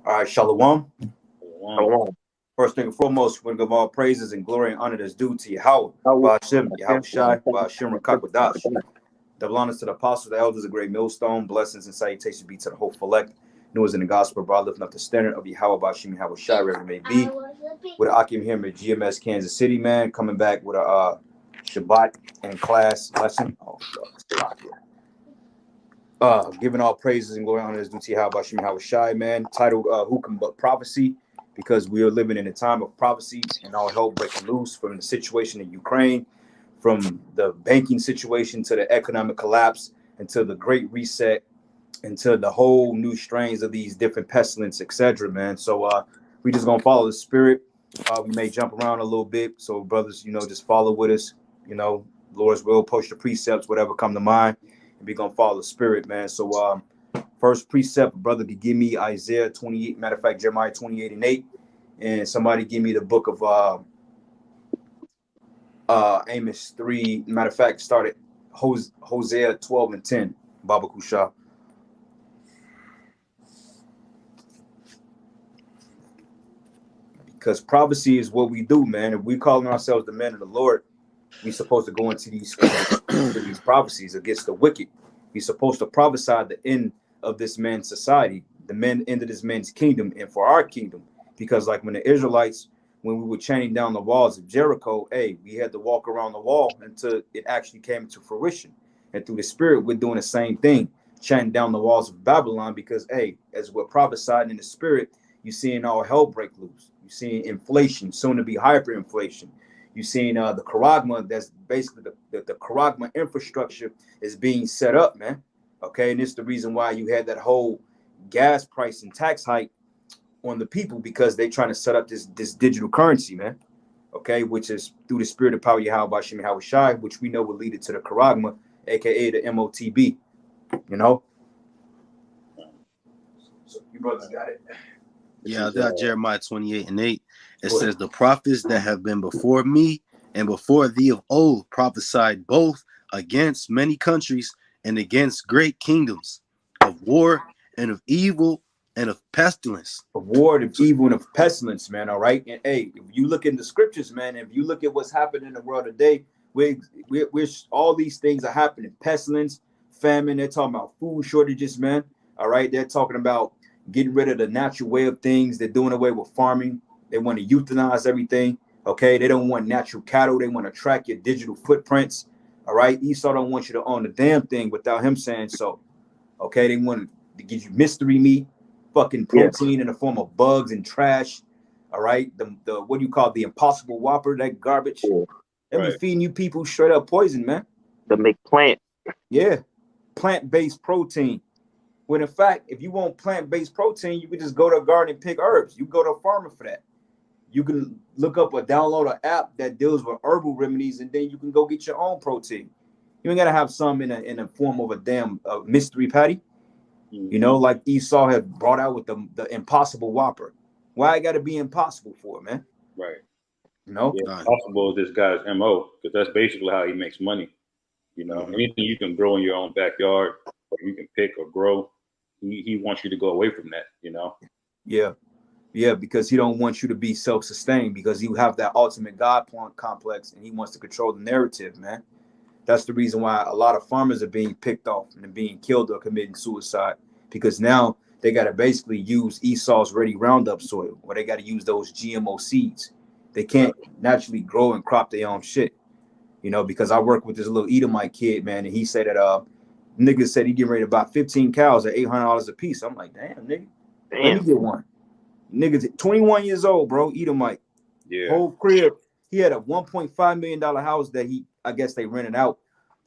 All right, Shalom. Shalom. First thing and foremost, we're going to give all praises and glory and honor that's due to Yahweh, Ba'ashem, Yahweh Shai, Ba'ashem Rakakwadash. Double honors to the apostles, the elders, a great millstone. Blessings and salutations be to the hopeful elect. New is in the gospel, brought lifting up the standard of Yahweh, Ba'ashem, Yahweh Shai, wherever it may be. With Akim here at Gms Kansas City, man. Coming back with a Shabbat and class lesson. Oh, giving all praises and glory and honor due to Yahweh, Ba'ashem, Yahweh Shai, man. Titled Who Can But Prophecy? Because we are living in a time of prophecy and all hell breaking loose from the situation in Ukraine, from the banking situation to the economic collapse, until the great reset, until the whole new strains of these different pestilence, etc., man. So we just gonna follow the spirit. We may jump around a little bit. So brothers, just follow with us. Lord's will, post your precepts, whatever come to mind, and we gonna follow the spirit, man. So first precept, brother, could give me Isaiah 28, matter of fact, Jeremiah 28:8, and somebody give me the book of Amos 3. Matter of fact, started Hosea 12:10. Baba Kusha. Because prophecy is what we do, man. If we calling ourselves the men of the Lord, we supposed to go into these prophecies against the wicked. We supposed to prophesy the end of this man's society, the end of this man's kingdom, and for our kingdom. Because like when the Israelites, when we were chanting down the walls of Jericho, we had to walk around the wall until it actually came to fruition. And through the spirit, we're doing the same thing, chanting down the walls of Babylon, because as we're prophesying in the spirit, you're seeing all hell break loose. You're seeing inflation, soon to be hyperinflation. You're seeing the charagma, that's basically the charagma infrastructure is being set up, man. Okay, and it's the reason why you had that whole gas price and tax hike on the people, because they're trying to set up this digital currency, man. Okay, which is through the spirit of power Yahweh Ba'ashem Yahweh Shai, which we know will lead it to the charagma, aka the MOTB. So you brothers got it. Yeah, I got Jeremiah 28:8. It says, the prophets that have been before me and before thee of old prophesied both against many countries and against great kingdoms, of war and of evil and of pestilence. Of war, of evil, and of pestilence, man. All right. And if you look in the scriptures, man, if you look at what's happening in the world today, we're all these things are happening. Pestilence, famine, they're talking about food shortages, man. All right. They're talking about getting rid of the natural way of things. They're doing away with farming. They want to euthanize everything. Okay. They don't want natural cattle. They want to track your digital footprints. All right. Esau don't want you to own the damn thing without him saying so. Okay. They want to give you mystery meat, fucking protein in the form of bugs and trash. All right. The what do you call the Impossible Whopper, that garbage. They be feeding you people straight up poison, man. The McPlant. Yeah. Plant-based protein. When in fact, if you want plant-based protein, you can just go to a garden and pick herbs. You go to a farmer for that. You can look up or download an app that deals with herbal remedies, and then you can go get your own protein. You ain't gotta have some in a form of a damn mystery patty. Like Esau had brought out with the Impossible Whopper. Why it gotta be impossible for it, man? Right. Yeah, impossible is this guy's MO, because that's basically how he makes money. Anything you can grow in your own backyard, or you can pick or grow, he wants you to go away from that, Yeah, because he don't want you to be self-sustained, because you have that ultimate God complex, and he wants to control the narrative, man. That's the reason why a lot of farmers are being picked off and being killed or committing suicide, because now they got to basically use Esau's ready Roundup soil, or they got to use those GMO seeds. They can't naturally grow and crop their own shit, because I work with this little Edomite kid, man, and he said that niggas said he getting ready to buy 15 cows at $800 a piece. I'm like, damn, nigga, let me get one. Niggas 21 years old, bro, Edomite. Yeah. Whole crib. He had a $1.5 million house that I guess they rented out.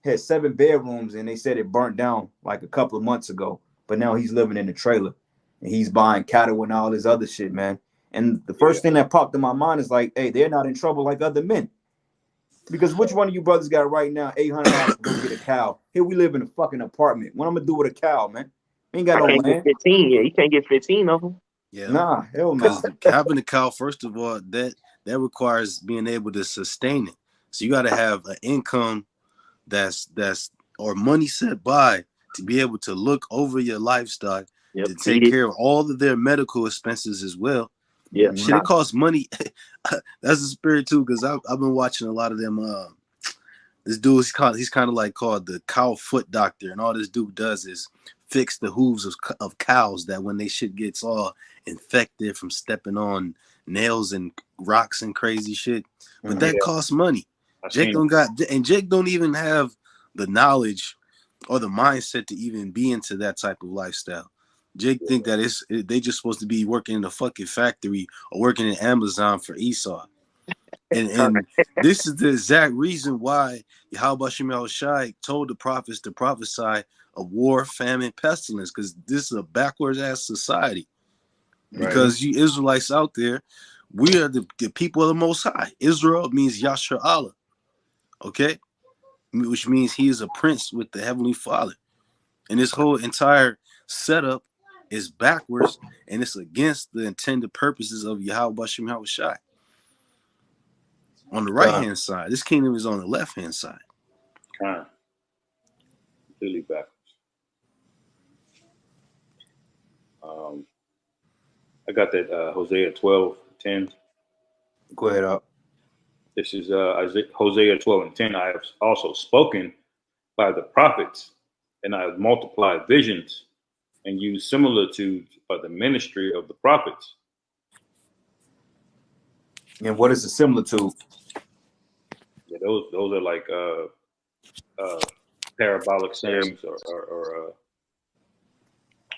Had 7 bedrooms, and they said it burnt down like a couple of months ago. But now he's living in a trailer, and he's buying cattle and all this other shit, man. And the first thing that popped in my mind is like, hey, they're not in trouble like other men. Because which one of you brothers got right now $800 to go get a cow? Here we live in a fucking apartment. What I'm gonna do with a cow, man? Ain't got no land. Get 15. Yeah, you can't get 15 of them. Yeah. Nah, hell no. Having a cow, first of all, that requires being able to sustain it. So you got to have an income that's or money set by to be able to look over your livestock, Yep. to take care of all of their medical expenses as well. Yeah. Shit, it costs money. That's the spirit too, because I've been watching a lot of them. This dude, he's kind of like called the cow foot doctor, and all this dude does is fix the hooves of cows that when they shit gets all infected from stepping on nails and rocks and crazy shit. But that costs money. Jake don't even have the knowledge or the mindset to even be into that type of lifestyle. Jake think that they just supposed to be working in a fucking factory or working in Amazon for Esau. And this is the exact reason why Yahweh Shem Shai told the prophets to prophesy of war, famine, pestilence, because this is a backwards ass society. Because you Israelites out there, we are the people of the Most High. Israel means Yashar Allah, okay? Which means he is a prince with the Heavenly Father. And this whole entire setup is backwards, and it's against the intended purposes of Yahweh Shem Shai. On the right-hand side. This kingdom is on the left-hand side. Completely backwards. I got that Hosea 12:10. Go ahead, up. This is Hosea 12:10. I have also spoken by the prophets, and I have multiplied visions and used similitudes of the ministry of the prophets. And what is a similitude? Yeah, those are like parabolic sayings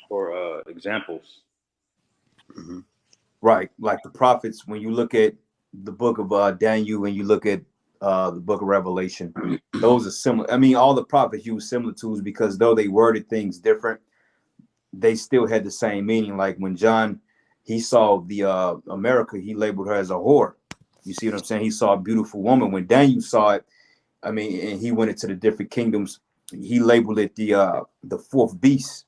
or examples. Mm-hmm. Right, like the prophets. When you look at the book of Daniel and you look at the book of Revelation, those are similar. I mean, all the prophets use similitudes because though they worded things different, they still had the same meaning. Like when John, he saw the America, he labeled her as a whore. You see what I'm saying? He saw a beautiful woman. When Daniel saw it, I mean, and he went into the different kingdoms, he labeled it the fourth beast.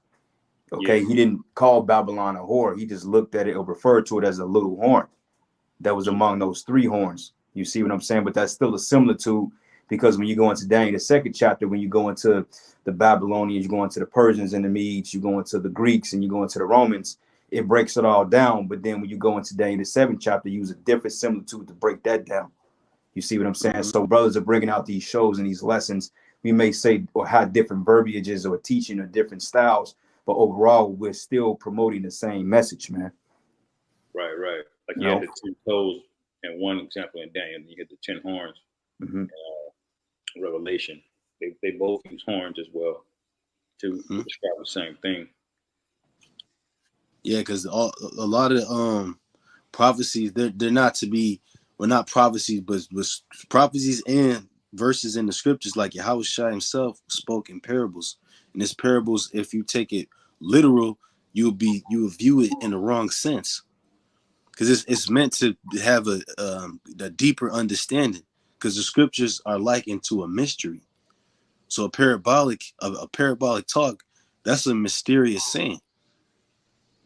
Okay, he didn't call Babylon a whore. He just looked at it or referred to it as a little horn that was among those three horns. You see what I'm saying? But that's still a similitude, because when you go into Daniel, the second chapter, when you go into the Babylonians, you go into the Persians and the Medes, you go into the Greeks and you go into the Romans, it breaks it all down. But then when you go into Daniel, the seventh chapter, you use a different similitude to break that down. You see what I'm saying? Mm-hmm. So brothers are bringing out these shows and these lessons. We may say or have different verbiages or teaching or different styles, but overall, we're still promoting the same message, man. Right. Like you had the 2 toes in one example in Daniel, and you had the 10 horns in Revelation. They both use horns as well to describe the same thing. Yeah, because a lot of prophecies, they're not to be, well, not prophecies, but prophecies and verses in the scriptures, like Yahweh Shai himself spoke in parables. And this parables, if you take it literal, you will view it in the wrong sense, because it's meant to have a deeper understanding, because the scriptures are likened to a mystery. So a parabolic talk, that's a mysterious saying.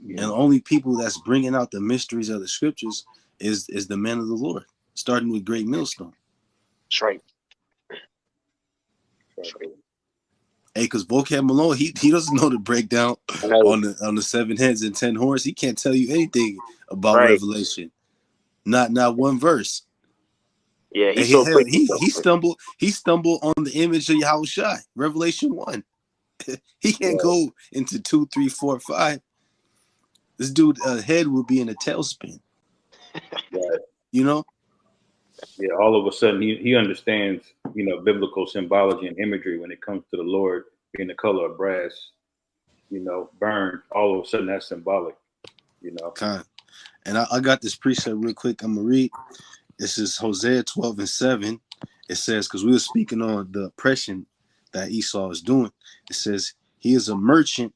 And the only people that's bringing out the mysteries of the scriptures is the men of the Lord, starting with Great Millstone. That's right. Hey, because Vocab Malone, he doesn't know the breakdown on the 7 heads and 10 horns. He can't tell you anything about Revelation. Not one verse. Yeah, he stumbled on the image of Yahweh Shai, Revelation 1. He can't go into 2, 3, 4, 5. This dude head would be in a tailspin. You know? Yeah, all of a sudden he understands, biblical symbology and imagery when it comes to the Lord being the color of brass, burned. All of a sudden that's symbolic, And I got this precept real quick. I'm gonna read. This is Hosea 12:7. It says, because we were speaking on the oppression that Esau is doing. It says, he is a merchant.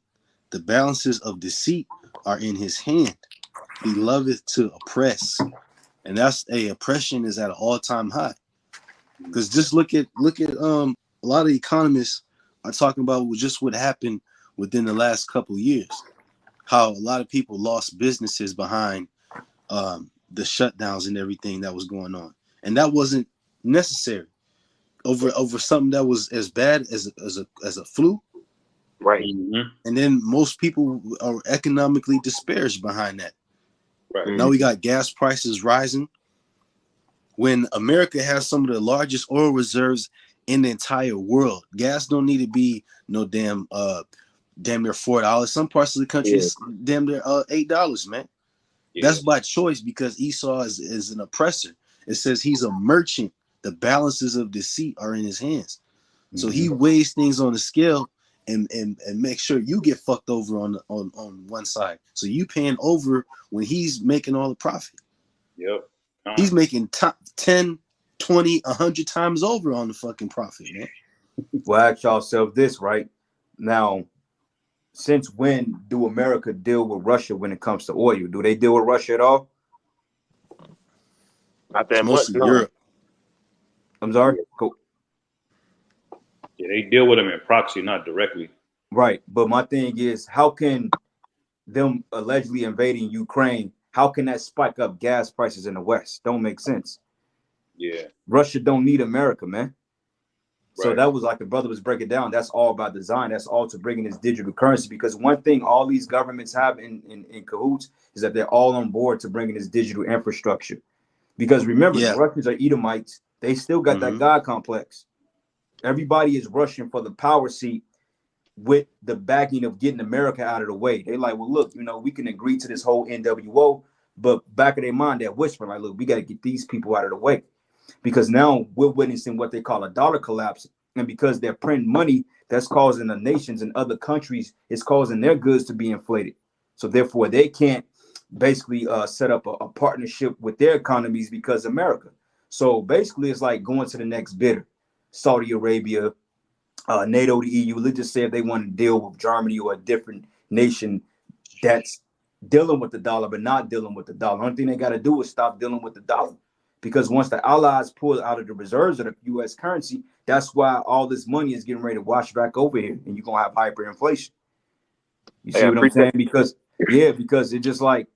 The balances of deceit are in his hand. He loveth to oppress. And that's oppression is at an all-time high. Because just look at a lot of economists are talking about just what happened within the last couple of years. How a lot of people lost businesses behind the shutdowns and everything that was going on. And that wasn't necessary over something that was as bad as a flu. Right. And then most people are economically disparaged behind that. Right. Now we got gas prices rising. When America has some of the largest oil reserves in the entire world, gas don't need to be no damn near $4. Some parts of the country is damn near $8, man. Yeah. That's by choice because Esau is an oppressor. It says he's a merchant. The balances of deceit are in his hands. So he weighs things on the scale and make sure you get fucked over on one side. So you paying over when he's making all the profit. Yep. He's making 10, 20, 100 times over on the fucking profit, man. Well, ask yourself this, right? Now, since when do America deal with Russia when it comes to oil? Do they deal with Russia at all? Not that It's much. mostly No. Europe. I'm sorry? Cool. Yeah, they deal with them in proxy, not directly. Right. But my thing is, how can them allegedly invading Ukraine, how can that spike up gas prices in the West? Don't make sense. Yeah. Russia don't need America, man. So Right. that was like the brother was breaking down. That's all about design. That's all to bring in this digital currency. Because one thing all these governments have in cahoots is that they're all on board to bring in this digital infrastructure. Because remember, the Russians are Edomites. They still got that God complex. Everybody is rushing for the power seat with the backing of getting America out of the way. They're like, well, look, we can agree to this whole NWO, but back of their mind, they're whispering like, look, we got to get these people out of the way. Because now we're witnessing what they call a dollar collapse. And because they're printing money, that's causing the nations and other countries, it's causing their goods to be inflated. So therefore, they can't basically set up a partnership with their economies because America. So basically, it's like going to the next bidder, Saudi Arabia, NATO, the EU. Let's just say if they want to deal with Germany or a different nation that's dealing with the dollar, but not dealing with the dollar. Only thing they got to do is stop dealing with the dollar. Because once the allies pull out of the reserves of the U.S. currency, that's why all this money is getting ready to wash back over here, and you're gonna have hyperinflation. You see what I'm saying? Because it's just like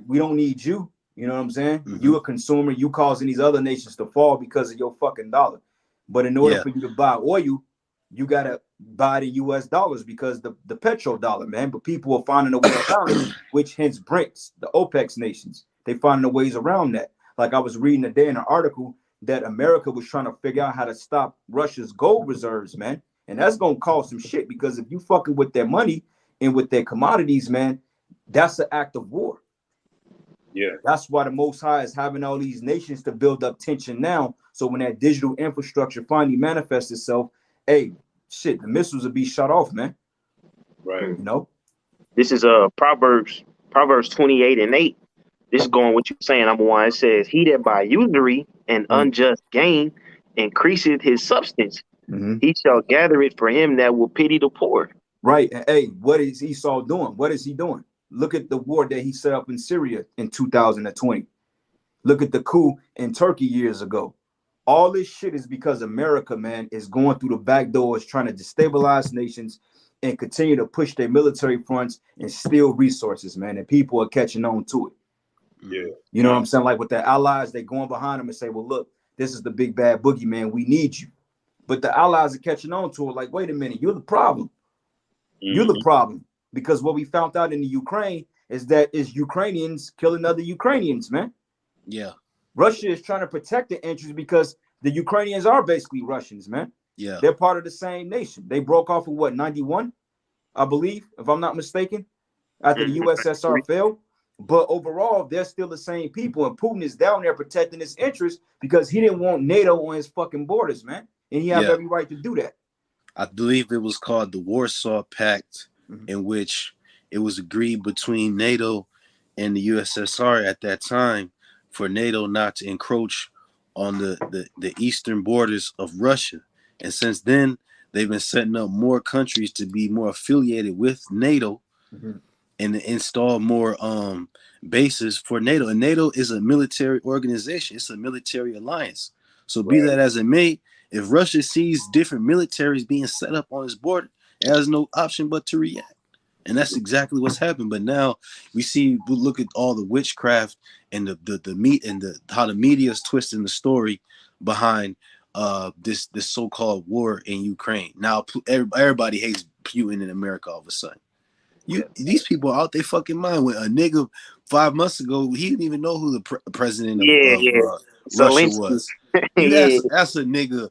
we don't need you. You know what I'm saying? You a consumer, you causing these other nations to fall because of your fucking dollar. But in order for you to buy oil, you gotta buy the U.S. dollars because the petrodollar, man. But people are finding a way around it, which hence BRICS, the OPEC nations. They finding the ways around that. Like I was reading today in an article that America was trying to figure out how to stop Russia's gold reserves, man. And that's going to cause some shit because if you fucking with their money and with their commodities, man, that's an act of war. Yeah. That's why the Most High is having all these nations to build up tension now. So when that digital infrastructure finally manifests itself, hey, shit, the missiles will be shut off, man. Right. This is Proverbs 28:8. This is going what you're saying. Number one, it says, "He that by usury and unjust gain increaseth his substance, he shall gather it for him that will pity the poor." Right. And hey, what is Esau doing? What is he doing? Look at the war that he set up in Syria in 2020. Look at the coup in Turkey years ago. All this shit is because America, man, is going through the back doors trying to destabilize nations and continue to push their military fronts and steal resources, man. And people are catching on to it. Yeah. You know what I'm saying? Like with their allies, they going behind them and say, well, look, this is the big bad boogeyman. We need you. But the allies are catching on to it. Like, wait a minute, you're the problem. You're the problem. Because what we found out in the Ukraine is that it's Ukrainians killing other Ukrainians, man. Yeah. Russia is trying to protect their interests because the Ukrainians are basically Russians, man. Yeah. They're part of the same nation. They broke off in what, 91, I believe, if I'm not mistaken, after the USSR fell. But overall, they're still the same people. And Putin is down there protecting his interests because he didn't want NATO on his fucking borders, man. And he has every right to do that. I believe it was called the Warsaw Pact, in which it was agreed between NATO and the USSR at that time for NATO not to encroach on the eastern borders of Russia. And since then, they've been setting up more countries to be more affiliated with NATO and install more bases for NATO. And NATO is a military organization. It's a military alliance. So be that as it may, if Russia sees different militaries being set up on its border, it has no option but to react. And that's exactly what's happened. But now we look at all the witchcraft and the meat and how the media is twisting the story behind this so-called war in Ukraine. Now everybody hates Putin in America all of a sudden. These people are out their fucking mind. When a nigga 5 months ago, he didn't even know who the president of Russia Zelensky. was. You Yeah. ask a nigga.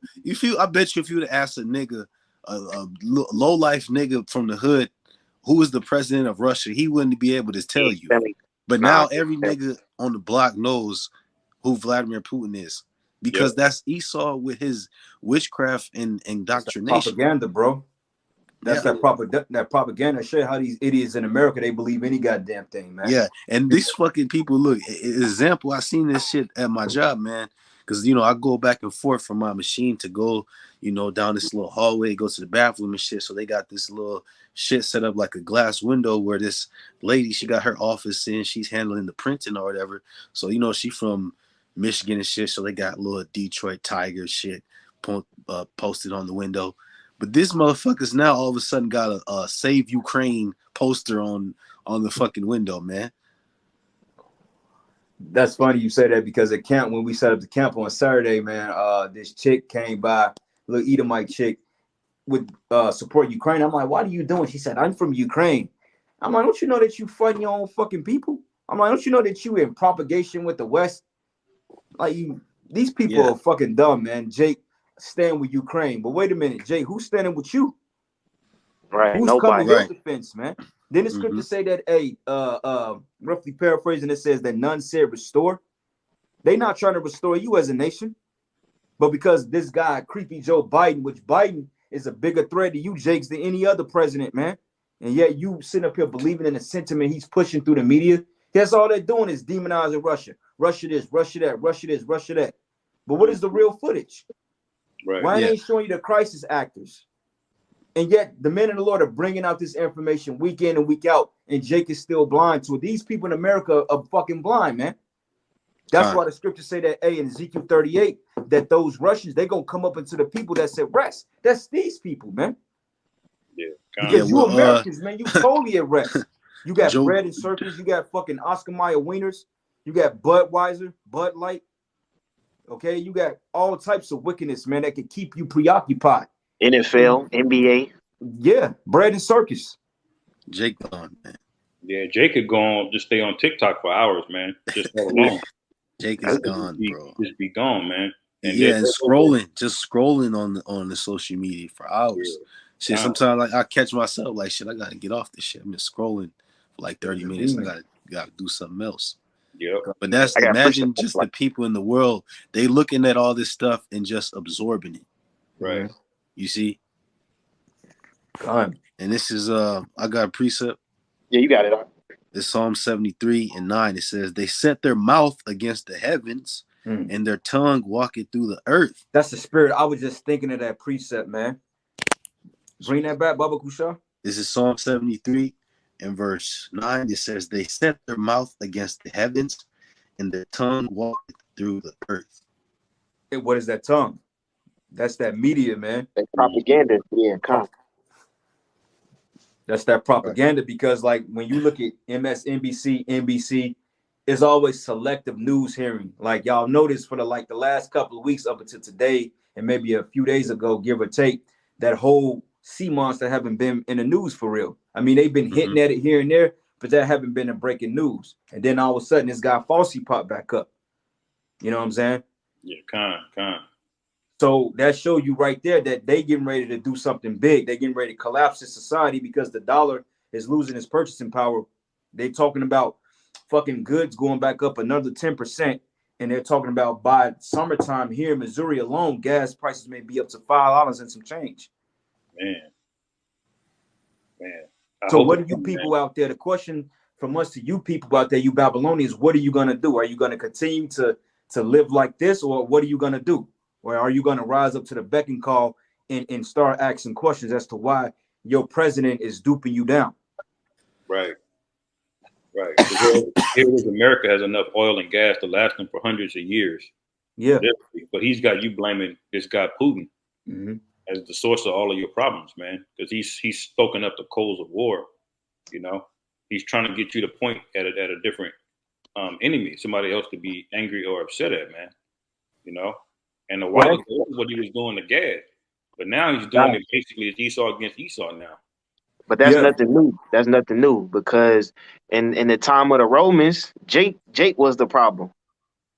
I bet you if you would ask a nigga, a low life nigga from the hood, who is the president of Russia, he wouldn't be able to tell you. But now every nigga on the block knows who Vladimir Putin is, because that's Esau with his witchcraft and indoctrination. Propaganda, bro. That's that propaganda shit. How these idiots in America, they believe any goddamn thing, man. Yeah, and these fucking people, look, example, I seen this shit at my job, man. Because, you know, I go back and forth from my machine to go, you know, down this little hallway, go to the bathroom and shit. So they got this little shit set up like a glass window where this lady, she got her office in, she's handling the printing or whatever. So, you know, she from Michigan and shit. So they got little Detroit Tiger shit posted on the window. But this motherfucker's now all of a sudden got a Save Ukraine poster on the fucking window, man. That's funny you say that, because at camp, when we set up the camp on Saturday, man, this chick came by, little Edomite chick, with support Ukraine. I'm like, what are you doing? She said, I'm from Ukraine. I'm like, don't you know that you fighting your own fucking people? I'm like, don't you know that you in propagation with the West? Like, these people are fucking dumb, man. Jake, stand with Ukraine. But wait a minute, Jake, who's standing with you? Right. Who's coming to your defense, man? Then the scripture say that, roughly paraphrasing, it says that none said restore. They not trying to restore you as a nation, but because this guy, creepy Joe Biden, which Biden is a bigger threat to you, Jakes, than any other president, man. And yet you sitting up here believing in the sentiment he's pushing through the media. That's all they're doing is demonizing Russia. Russia this, Russia that, Russia this, Russia that. But what is the real footage? Right. Why ain't showing you the crisis actors? And yet the men of the Lord are bringing out this information week in and week out, and Jake is still blind to it. These people in America are fucking blind, man. That's why the scriptures say that, in Ezekiel 38, that those Russians, they're going to come up into the people that said rest. That's these people, man. Yeah. Because you Americans, man, you totally at rest. You got bread and circus. You got fucking Oscar Mayer wieners. You got Budweiser, Bud Light. Okay, you got all types of wickedness, man, that can keep you preoccupied. NFL, NBA. Yeah, bread and circus. Jake gone, man. Yeah, Jake could go on, just stay on TikTok for hours, man. Just all alone. Jake is gone, bro. Just be gone, man. And and scrolling on the social media for hours. Yeah. Shit, sometimes like I catch myself like, shit, I gotta get off this shit. I'm just scrolling for like 30 minutes. I gotta do something else. Yeah. But that's, imagine just the people in the world, they looking at all this stuff and just absorbing it. Right. You see? God. And this is I got a precept. Yeah, you got it. It's Psalm 73:9. It says, they set their mouth against the heavens and their tongue walketh through the earth. That's the spirit. I was just thinking of that precept, man. Bring that back, Baba Kusha. This is Psalm 73 and verse 9. It says, they set their mouth against the heavens and their tongue walketh through the earth. Hey, what is that tongue? That's that media, man. That propaganda. Yeah, come. That's that propaganda, because like when you look at MSNBC, NBC, it's always selective news hearing. Like y'all noticed for the last couple of weeks up until today, and maybe a few days ago, give or take, that whole sea monster haven't been in the news for real. I mean, they've been hitting at it here and there, but that haven't been in breaking news. And then all of a sudden, this guy Falsey popped back up. You know what I'm saying? Yeah, kind. So that show you right there that they getting ready to do something big. They getting ready to collapse this society because the dollar is losing its purchasing power. They talking about fucking goods going back up another 10%. And they're talking about by summertime here in Missouri alone, gas prices may be up to $5 and some change. Man. So what are you people out there? The question from us to you people out there, you Babylonians, what are you going to do? Are you going to continue to live like this, or what are you going to do? Or are you going to rise up to the beck and call and start asking questions as to why your president is duping you down? Right. Here it is, America has enough oil and gas to last them for hundreds of years. Yeah. But he's got you blaming this guy Putin as the source of all of your problems, man. Because he's stoking up the coals of war. You know, he's trying to get you to point at a different enemy, somebody else to be angry or upset at, man. You know. And the white is what he was doing to Gad. But now he's doing it basically as Esau against Esau now. But that's nothing new. That's nothing new because in the time of the Romans, Jake was the problem.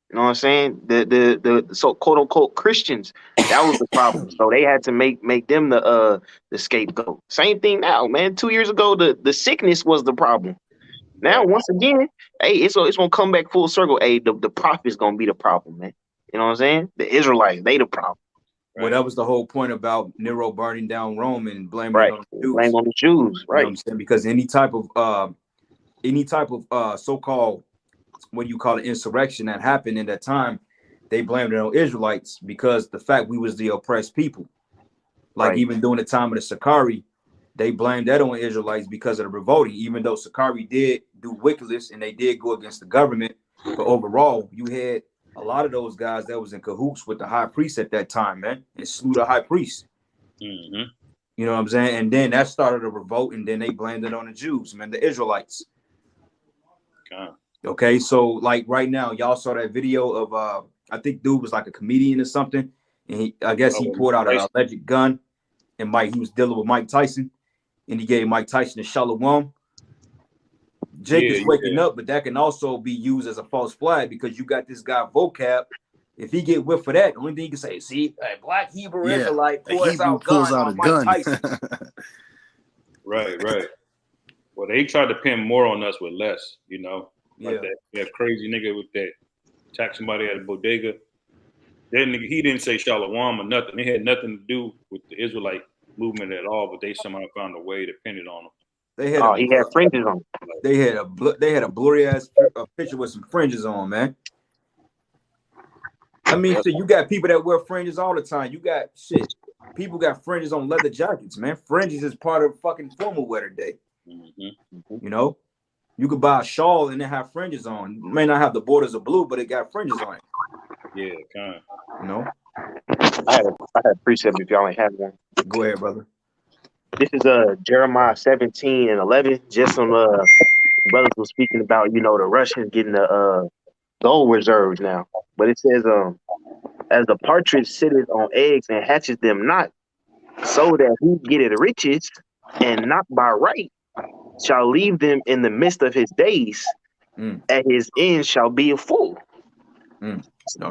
You know what I'm saying? The so quote unquote Christians, that was the problem. So they had to make them the scapegoat. Same thing now, man. 2 years ago, the sickness was the problem. Now, once again, hey, it's gonna come back full circle. Hey, the prophet's gonna be the problem, man. You know what I'm saying? The Israelites, they the problem. Well, that was the whole point about Nero burning down Rome and blaming Right. it on the Jews. Blame on the Jews, right? You know what I'm saying? Because any type of so-called, what you call it, insurrection that happened in that time, they blamed it on Israelites because the fact we was the oppressed people. Like even during the time of the Sakari, they blamed that on Israelites because of the revolting, even though Sakari did do wickedness and they did go against the government. But overall, you had a lot of those guys that was in cahoots with the high priest at that time, man, and slew the high priest. Mm-hmm. You know what I'm saying? And then that started a revolt, and then they blamed it on the Jews, man, the Israelites. Okay, so like right now, y'all saw that video of I think dude was like a comedian or something, and I guess he pulled out an alleged gun, and he was dealing with Mike Tyson, and he gave Mike Tyson a shalom. Jake is waking up, but that can also be used as a false flag because you got this guy vocab. If he get whiff for that, the only thing he can say, see, a black Hebrew Israelite pulls out a gun. Mike Tyson. Right. Well, they tried to pin more on us with less, you know. Like that crazy nigga with that attacked somebody at a bodega. That nigga, he didn't say shalom or nothing. It had nothing to do with the Israelite movement at all, but they somehow found a way to pin it on him. He had fringes on. They had a blurry ass picture with some fringes on, man. I mean, shit, you got people that wear fringes all the time. You got people got fringes on leather jackets, man. Fringes is part of fucking formal wear today. Mm-hmm. You know, you could buy a shawl and it have fringes on. It may not have the borders of blue, but it got fringes on it. Yeah, kind of. You know, I had a precept if y'all ain't have one. Go ahead, brother. This is Jeremiah 17 and 11. Just some brothers were speaking about, you know, the Russians getting the gold reserves now. But it says, as the partridge sitteth on eggs and hatches them not, so that he getteth riches and not by right, shall leave them in the midst of his days, at his end shall be a fool.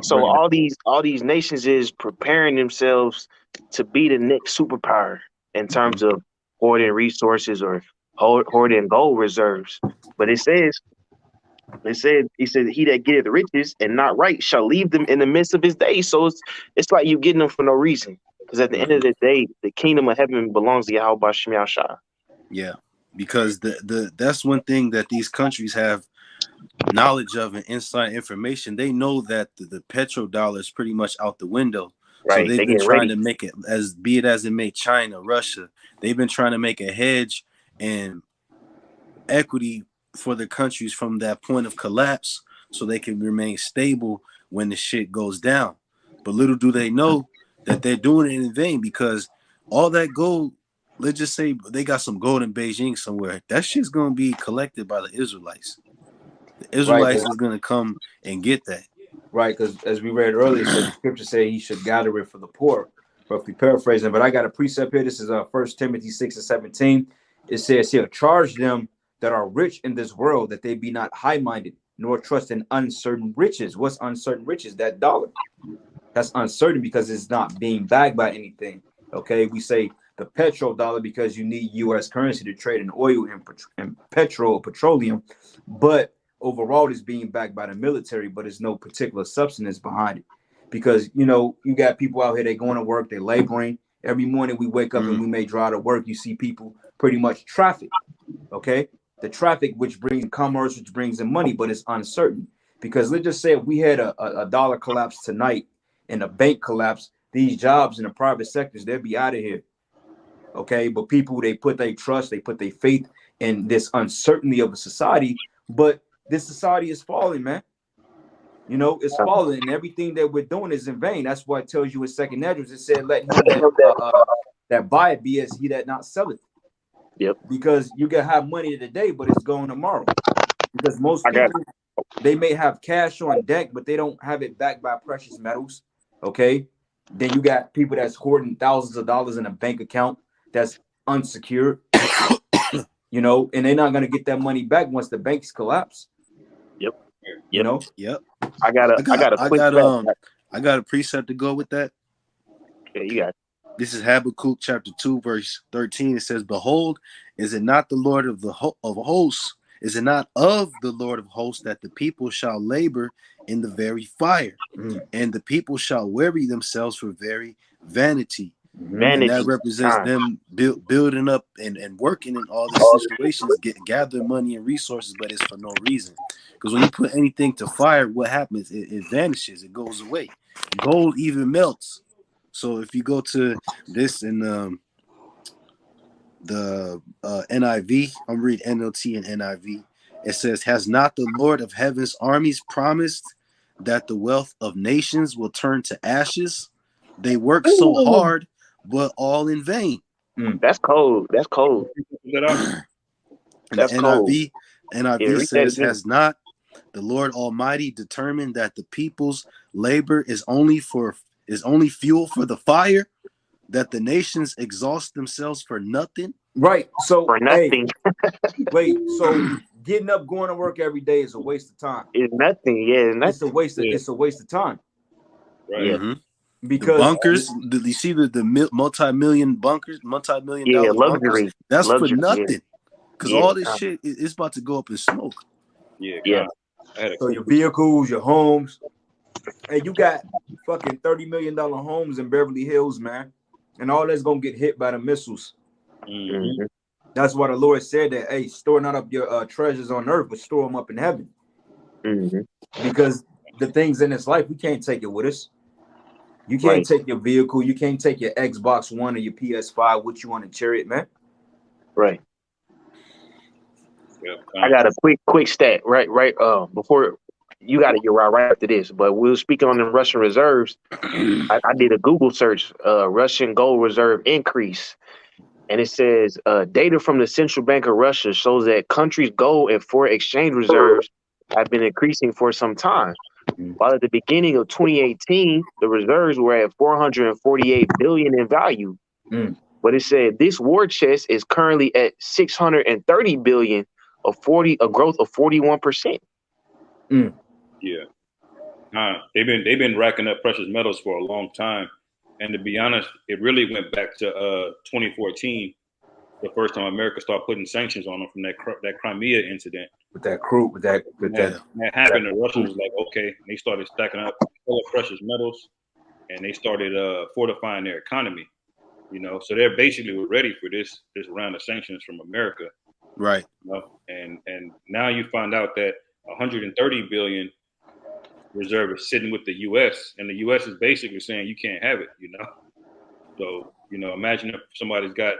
So all these nations is preparing themselves to be the next superpower in terms of hoarding resources or hoarding gold reserves. But he said, he that getteth riches and not right shall leave them in the midst of his days. So it's like you getting them for no reason. Because at the end of the day, the kingdom of heaven belongs to Yahweh Shem Yahshua. Yeah, because that's one thing that these countries have knowledge of and inside information. They know that the petrodollar is pretty much out the window. Right. So they've been trying to make it as it may China, Russia. They've been trying to make a hedge and equity for the countries from that point of collapse so they can remain stable when the shit goes down. But little do they know that they're doing it in vain, because all that gold, let's just say they got some gold in Beijing somewhere, that shit's going to be collected by the Israelites. The Israelites is going to come and get that. Right, because as we read earlier, so the scripture say he should gather it for the poor. Roughly paraphrasing, but I got a precept here. This is 1 Timothy 6 and 17. It says here, charge them that are rich in this world that they be not high-minded, nor trust in uncertain riches. What's uncertain riches? That dollar. That's uncertain because it's not being backed by anything. Okay, we say the petrodollar because you need U.S. currency to trade in oil and petroleum, but overall it's being backed by the military, but there's no particular substance behind it. Because, you know, you got people out here, they going to work, they're laboring. Every morning we wake up and we may drive to work. You see people pretty much traffic. Okay, the traffic, which brings commerce, which brings in money, but it's uncertain. Because let's just say if we had a dollar collapse tonight and a bank collapse, these jobs in the private sectors, they'll be out of here. Okay, but people, they put their trust, they put their faith in this uncertainty of a society. But this society is falling, man. You know, it's falling, and everything that we're doing is in vain. That's why it tells you in Second Esdras, it said, let him that buy it be as he that not sell it. Yep. Because you can have money today, but it's going tomorrow. Because most people, they may have cash on deck, but they don't have it backed by precious metals. Okay. Then you got people that's hoarding thousands of dollars in a bank account that's unsecured. you know, and they're not gonna get that money back once the banks collapse. Yep. You know. Yep. I got a quick fact. I got a precept to go with that. Yeah, you got it. This is Habakkuk chapter 2, verse 13. It says, "Behold, is it not the Lord of hosts? Is it not of the Lord of hosts that the people shall labor in the very fire, and the people shall weary themselves for very vanity?" Vanity. And that represents them building up and working in all these situations, gathering money and resources, but it's for no reason. Because when you put anything to fire, what happens? It vanishes. It goes away. Gold even melts. So if you go to this in the NIV, I'm reading NLT and NIV. It says, "Has not the Lord of heaven's armies promised that the wealth of nations will turn to ashes? They work so hard, but all in vain." That's cold. That's cold. That's cold. NIV says, "Has not the Lord Almighty determined that the people's labor is only fuel for the fire, that the nations exhaust themselves for nothing?" Right. So for nothing. Hey, wait. So getting up, going to work every day is a waste of time. It's nothing. Yeah, nothing. It's a waste. It's a waste of time. Right. Yeah. The Because bunkers, you see the multi-million bunkers, multi-million dollar luxury. bunkers, that's luxury, for nothing. Because all this shit is about to go up in smoke. Yeah. So your vehicles, your homes, hey, you got fucking $30 million homes in Beverly Hills, man, and all that's gonna get hit by the missiles. Mm-hmm. That's why the Lord said that, hey, store not up your treasures on earth, but store them up in heaven. Mm-hmm. Because the things in this life, we can't take it with us. You can't take your vehicle. You can't take your Xbox One or your PS5 with you on a chariot, man. Right. Yep. I got a quick stat. Right. Before you got to get right after this, but we were speaking on the Russian reserves. I did a Google search. Russian gold reserve increase. And it says data from the Central Bank of Russia shows that countries' gold and foreign exchange reserves have been increasing for some time. While at the beginning of 2018, the reserves were at 448 billion in value. But it said this war chest is currently at 630 billion, a growth of 41%. Yeah. They've been racking up precious metals for a long time. And to be honest, it really went back to 2014, the first time America started putting sanctions on them from that Crimea incident. With that crew, that happened, the Russians was like, okay, they started stacking up precious metals, and they started fortifying their economy. You know, so they're basically ready for this round of sanctions from America. Right. You know? And now you find out that 130 billion reserve is sitting with the U.S. and the U.S. is basically saying you can't have it. You know, so imagine if somebody's got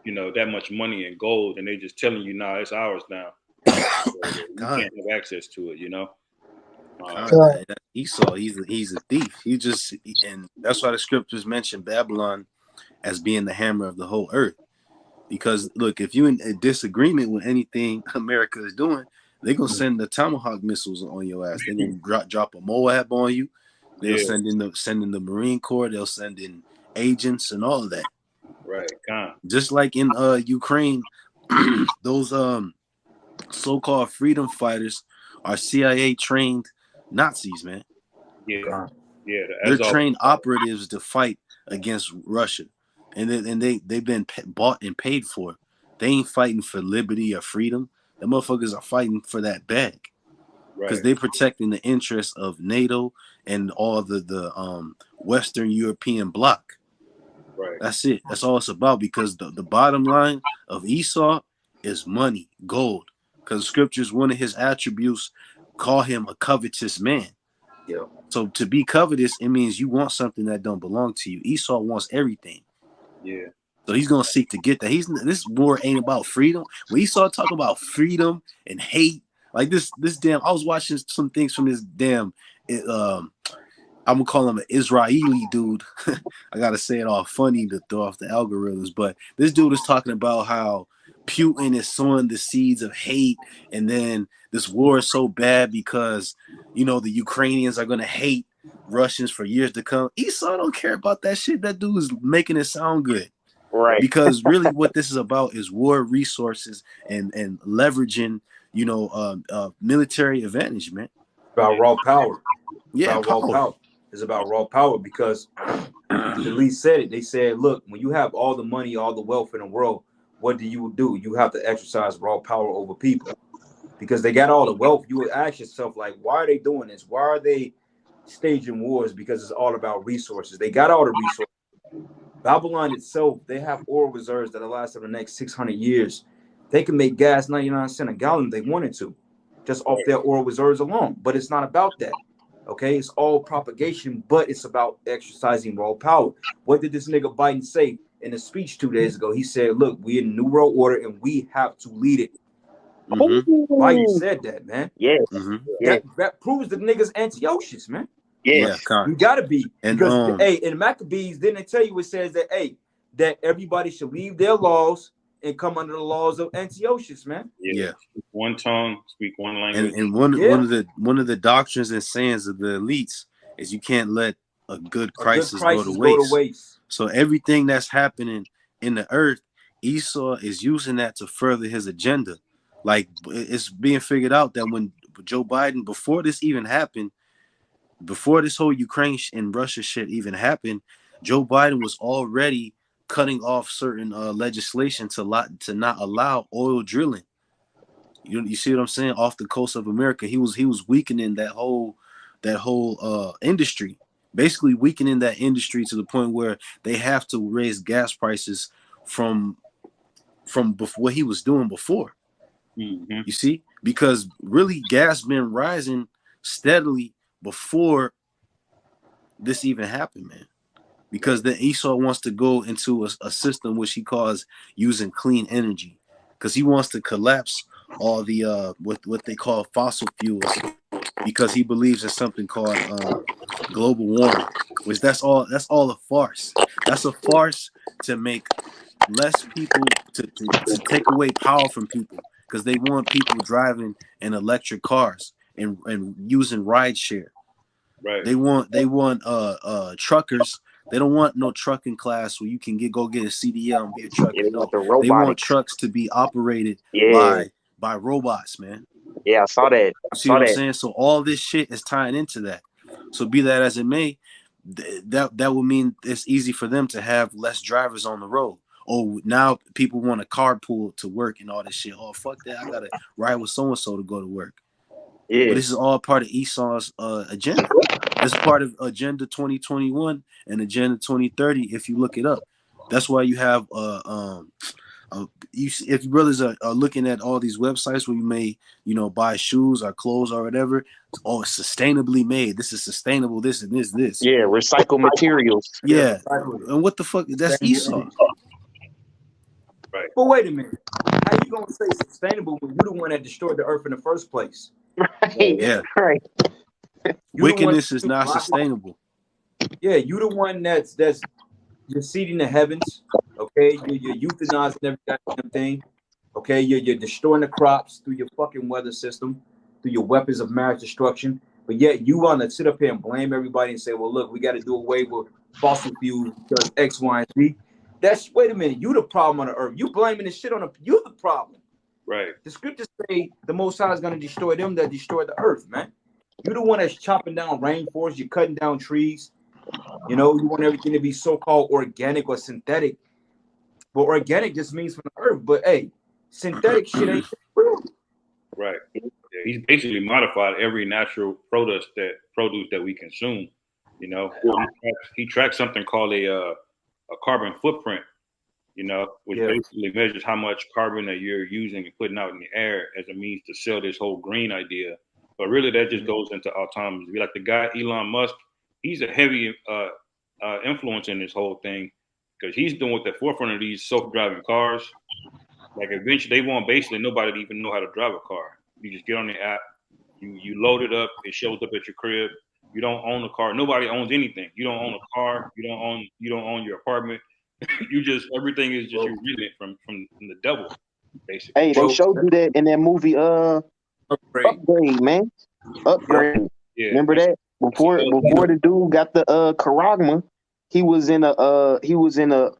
that much money in gold and they just telling you, nah, it's ours now. You can't have access to it. You know. Esau, he's a thief. And that's why the scriptures mention Babylon as being the hammer of the whole earth. Because look, if you're in a disagreement with anything America is doing, they're gonna send the Tomahawk missiles on your ass. They're gonna drop a Moab on you. They'll send in the Marine Corps. They'll send in agents and all of that. Right. Just like in Ukraine, those so-called freedom fighters are CIA trained Nazis, man. Yeah. They're trained operatives to fight against Russia. And they've been bought and paid for. They ain't fighting for liberty or freedom. The motherfuckers are fighting for that bag. Because they're protecting the interests of NATO and all the Western European bloc. Right. That's it. That's all it's about. Because the bottom line of Esau is money, gold. Because scriptures, one of his attributes, call him a covetous man. Yeah. So to be covetous, it means you want something that don't belong to you. Esau wants everything. Yeah. So he's gonna seek to get that. This war ain't about freedom. When Esau talk about freedom and hate, like this damn. I was watching some things from this damn. I'm gonna call him an Israeli dude. I gotta say it all funny to throw off the algorithms, but this dude is talking about how Putin is sowing the seeds of hate, and then this war is so bad because the Ukrainians are gonna hate Russians for years to come. Esau don't care about that shit. That dude is making it sound good. Right. Because really what this is about is war resources and leveraging, military advantage, man. About raw power. Yeah, About raw power. It's about raw power because the elite said it. They said, look, when you have all the money, all the wealth in the world, what do? You have to exercise raw power over people. Because they got all the wealth, you would ask yourself, like, why are they doing this? Why are they staging wars? Because it's all about resources. They got all the resources. Babylon itself, they have oil reserves that'll last for the next 600 years. They can make gas 99 cents a gallon if they wanted to, just off their oil reserves alone. But it's not about that. Okay, it's all propagation, but it's about exercising raw power. What did this nigga Biden say in a speech 2 days ago? He said, look, we in New World Order and we have to lead it. Biden said that, man. Yeah. That proves the niggas Antiochus, man. Yeah. You gotta be. And because in Maccabees, didn't they tell you it says that that everybody should leave their laws and come under the laws of Antiochus, man. Yeah. One tongue, speak one language. And one of the doctrines and sayings of the elites is you can't let a good crisis go to waste. So everything that's happening in the earth, Esau is using that to further his agenda. Like, it's being figured out that when Joe Biden, before this even happened, before this whole Ukraine and Russia shit even happened, Joe Biden was already cutting off certain legislation to not allow oil drilling. You see what I'm saying? Off the coast of America, he was weakening that whole industry, basically weakening that industry to the point where they have to raise gas prices from what he was doing before. Mm-hmm. You see, because really gas been rising steadily before this even happened, man. Because then Esau wants to go into a system which he calls using clean energy, because he wants to collapse all the what they call fossil fuels, because he believes in something called global warming, which that's all a farce. That's a farce to make less people to take away power from people, because they want people driving in electric cars and using ride share. Right. They want truckers. They don't want no trucking class where you can go get a CDL and be a trucker. No, they want trucks to be operated by robots, man. Yeah, I saw that. See what I'm saying? So all this shit is tying into that. So be that as it may, that would mean it's easy for them to have less drivers on the road. Oh, now people want a carpool to work and all this shit. Oh, fuck that. I gotta ride with so and so to go to work. Yeah. But this is all part of Esau's agenda. This is part of Agenda 2021 and Agenda 2030. If you look it up, that's why you have if you brothers are looking at all these websites where you may buy shoes or clothes or whatever. Oh, it's sustainably made. This is sustainable. This and this. Yeah, recycled materials. Yeah, and what the fuck? That's Esau. Right. But wait a minute. How you gonna say sustainable when you're the one that destroyed the earth in the first place? Right. Yeah. Right. Wickedness is not sustainable. Yeah, you the one that's you're seeding the heavens. Okay, you're euthanizing every goddamn thing. Okay, you're destroying the crops through your fucking weather system, through your weapons of mass destruction. But yet you want to sit up here and blame everybody and say, well, look, we got to do away with fossil fuels because X, Y, and Z. Wait a minute, you the problem on the earth. You blaming this shit on you the problem. Right. The scriptures say the Most High is going to destroy them that destroy the earth, man. You're the one that's chopping down rainforests. You're cutting down trees. You want everything to be so-called organic or synthetic. But organic just means from the earth. But hey, synthetic shit ain't real. Right. Yeah, he's basically modified every natural produce that we consume. He tracks something called a carbon footprint. Which basically measures how much carbon that you're using and putting out in the air as a means to sell this whole green idea. But really, that just goes into autonomous. Like the guy Elon Musk, he's a heavy influence in this whole thing because he's doing at the forefront of these self-driving cars. Like eventually, they want basically nobody to even know how to drive a car. You just get on the app, you load it up, it shows up at your crib. You don't own a car. Nobody owns anything. You don't own a car. You don't own your apartment. Everything is just you're reading it from the devil, basically. Hey, they showed you that in that movie Upgrade, man. Upgrade. Yeah. Remember that? Before the dude got the charagma, he was in a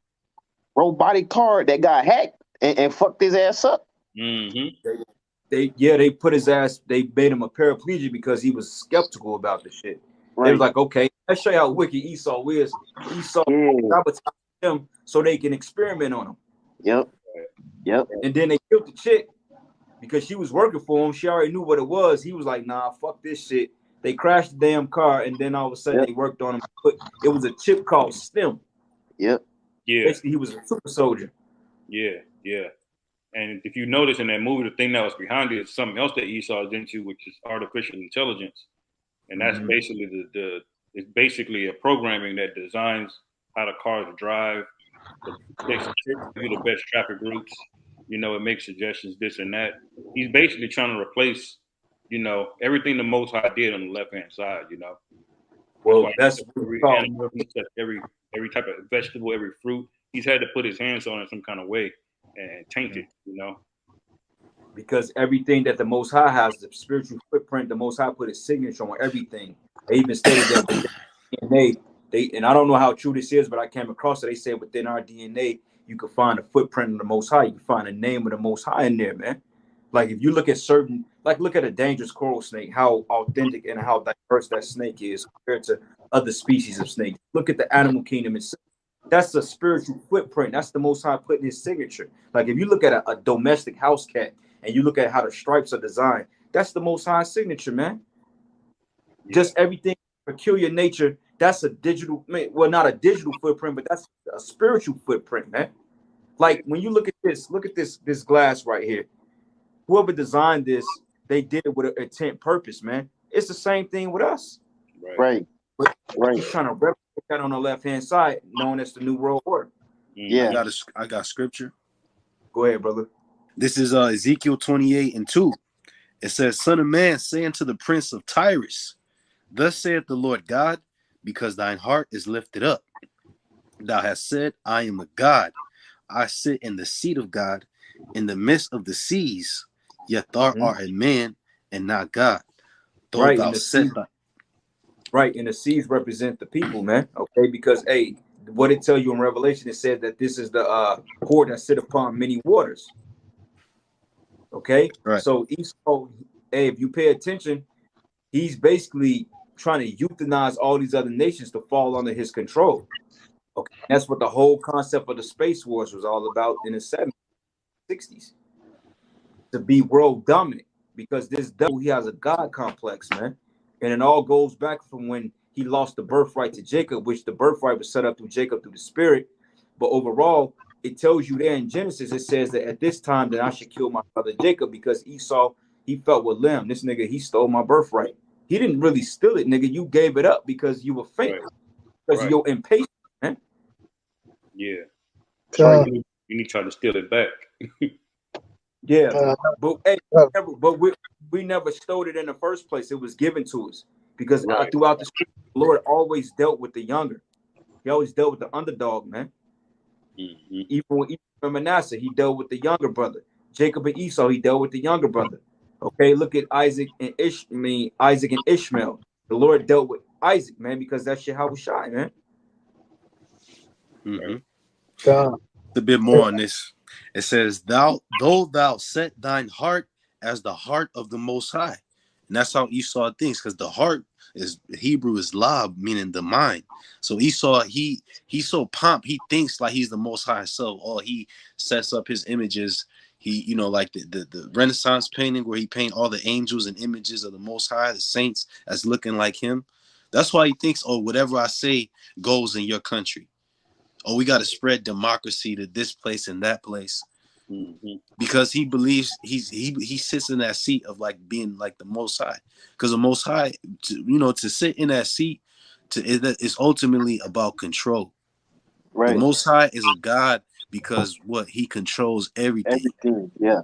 robotic car that got hacked and fucked his ass up. Mm-hmm. They put his ass. They made him a paraplegic because he was skeptical about the shit. Right. They was like, okay, let's show you how wicked Esau is. Esau sabotaged him so they can experiment on him. Yep. And then they killed the chick because she was working for him. She already knew what it was. He was like, nah, fuck this shit. They crashed the damn car, and then all of a sudden they worked on him. It was a chip called STEM. Yep. Yeah. Basically, he was a super soldier. Yeah. And if you notice in that movie, the thing that was behind it is something else that Esau is into, which is artificial intelligence, and that's basically it's basically a programming that designs how the cars drive, gives you the best traffic routes. You know, it makes suggestions, this and that. He's basically trying to replace, you know, everything the Most High did on the left hand side. You know, well, that's every animal, every type of vegetable, every fruit. He's had to put his hands on it some kind of way and taint it. You know, because everything that the Most High has, the spiritual footprint, the Most High put his signature on everything. They even stated that with DNA, and I don't know how true this is, but I came across it. They said within our DNA, you can find a footprint of the Most High. You can find a name of the Most High in there, man. Like if you look at look at a dangerous coral snake, how authentic and how diverse that snake is compared to other species of snakes. Look at the animal kingdom itself. That's a spiritual footprint. That's the Most High putting his signature. Like if you look at a domestic house cat and you look at how the stripes are designed, that's the Most High signature, man. Just everything, peculiar nature. That's a digital, well, not a digital footprint, but that's a spiritual footprint, man. Like when you look at this glass right here. Whoever designed this, they did it with an intent purpose, man. It's the same thing with us. Right. But he's trying to replicate that on the left-hand side, known as the New World Order. Yeah. I got scripture. Go ahead, brother. This is Ezekiel 28:2. It says, Son of man, say unto the prince of Tyrus, thus saith the Lord God, because thine heart is lifted up. Thou hast said, I am a God. I sit in the seat of God, in the midst of the seas. Yet thou art a man and not God. Though Right, thou set right, and the seas represent the people, man. Okay, because what it tell you in Revelation, it said that this is the horde that sit upon many waters. Okay, right. So Esau, if you pay attention, he's basically trying to euthanize all these other nations to fall under his control. Okay, that's what the whole concept of the space wars was all about in the 70s, 60s, to be world dominant. Because this devil, he has a God complex, man, and it all goes back from when he lost the birthright to Jacob, which the birthright was set up through Jacob through the spirit. But overall, it tells you there in Genesis, it says that at this time that I should kill my brother Jacob because Esau, he felt with Lim. This nigga, he stole my birthright. He didn't really steal it, nigga. You gave it up because you were fake, because you're impatient, man. Yeah. So you need to try to steal it back. Yeah, but we never stole it in the first place. It was given to us because throughout the scripture, the Lord always dealt with the younger. He always dealt with the underdog, man. Even with Manasseh, he dealt with the younger brother. Jacob and Esau, he dealt with the younger brother. Okay, look at Isaac and Ishmael. The Lord dealt with Isaac, man, because that's Yahweh, man. A bit more on this. It says, though thou set thine heart as the heart of the Most High. And that's how Esau thinks, because the heart is Hebrew is lab, meaning the mind. So Esau, he's so pumped, he thinks like he's the Most High. So he sets up his images. He, like the Renaissance painting where he paint all the angels and images of the Most High, the saints as looking like him. That's why he thinks, whatever I say goes in your country. We got to spread democracy to this place and that place, because he believes he sits in that seat of like being like the Most High. Because the Most High, to sit in that seat, is ultimately about control. Right. The Most High is a God because he controls everything. Yeah.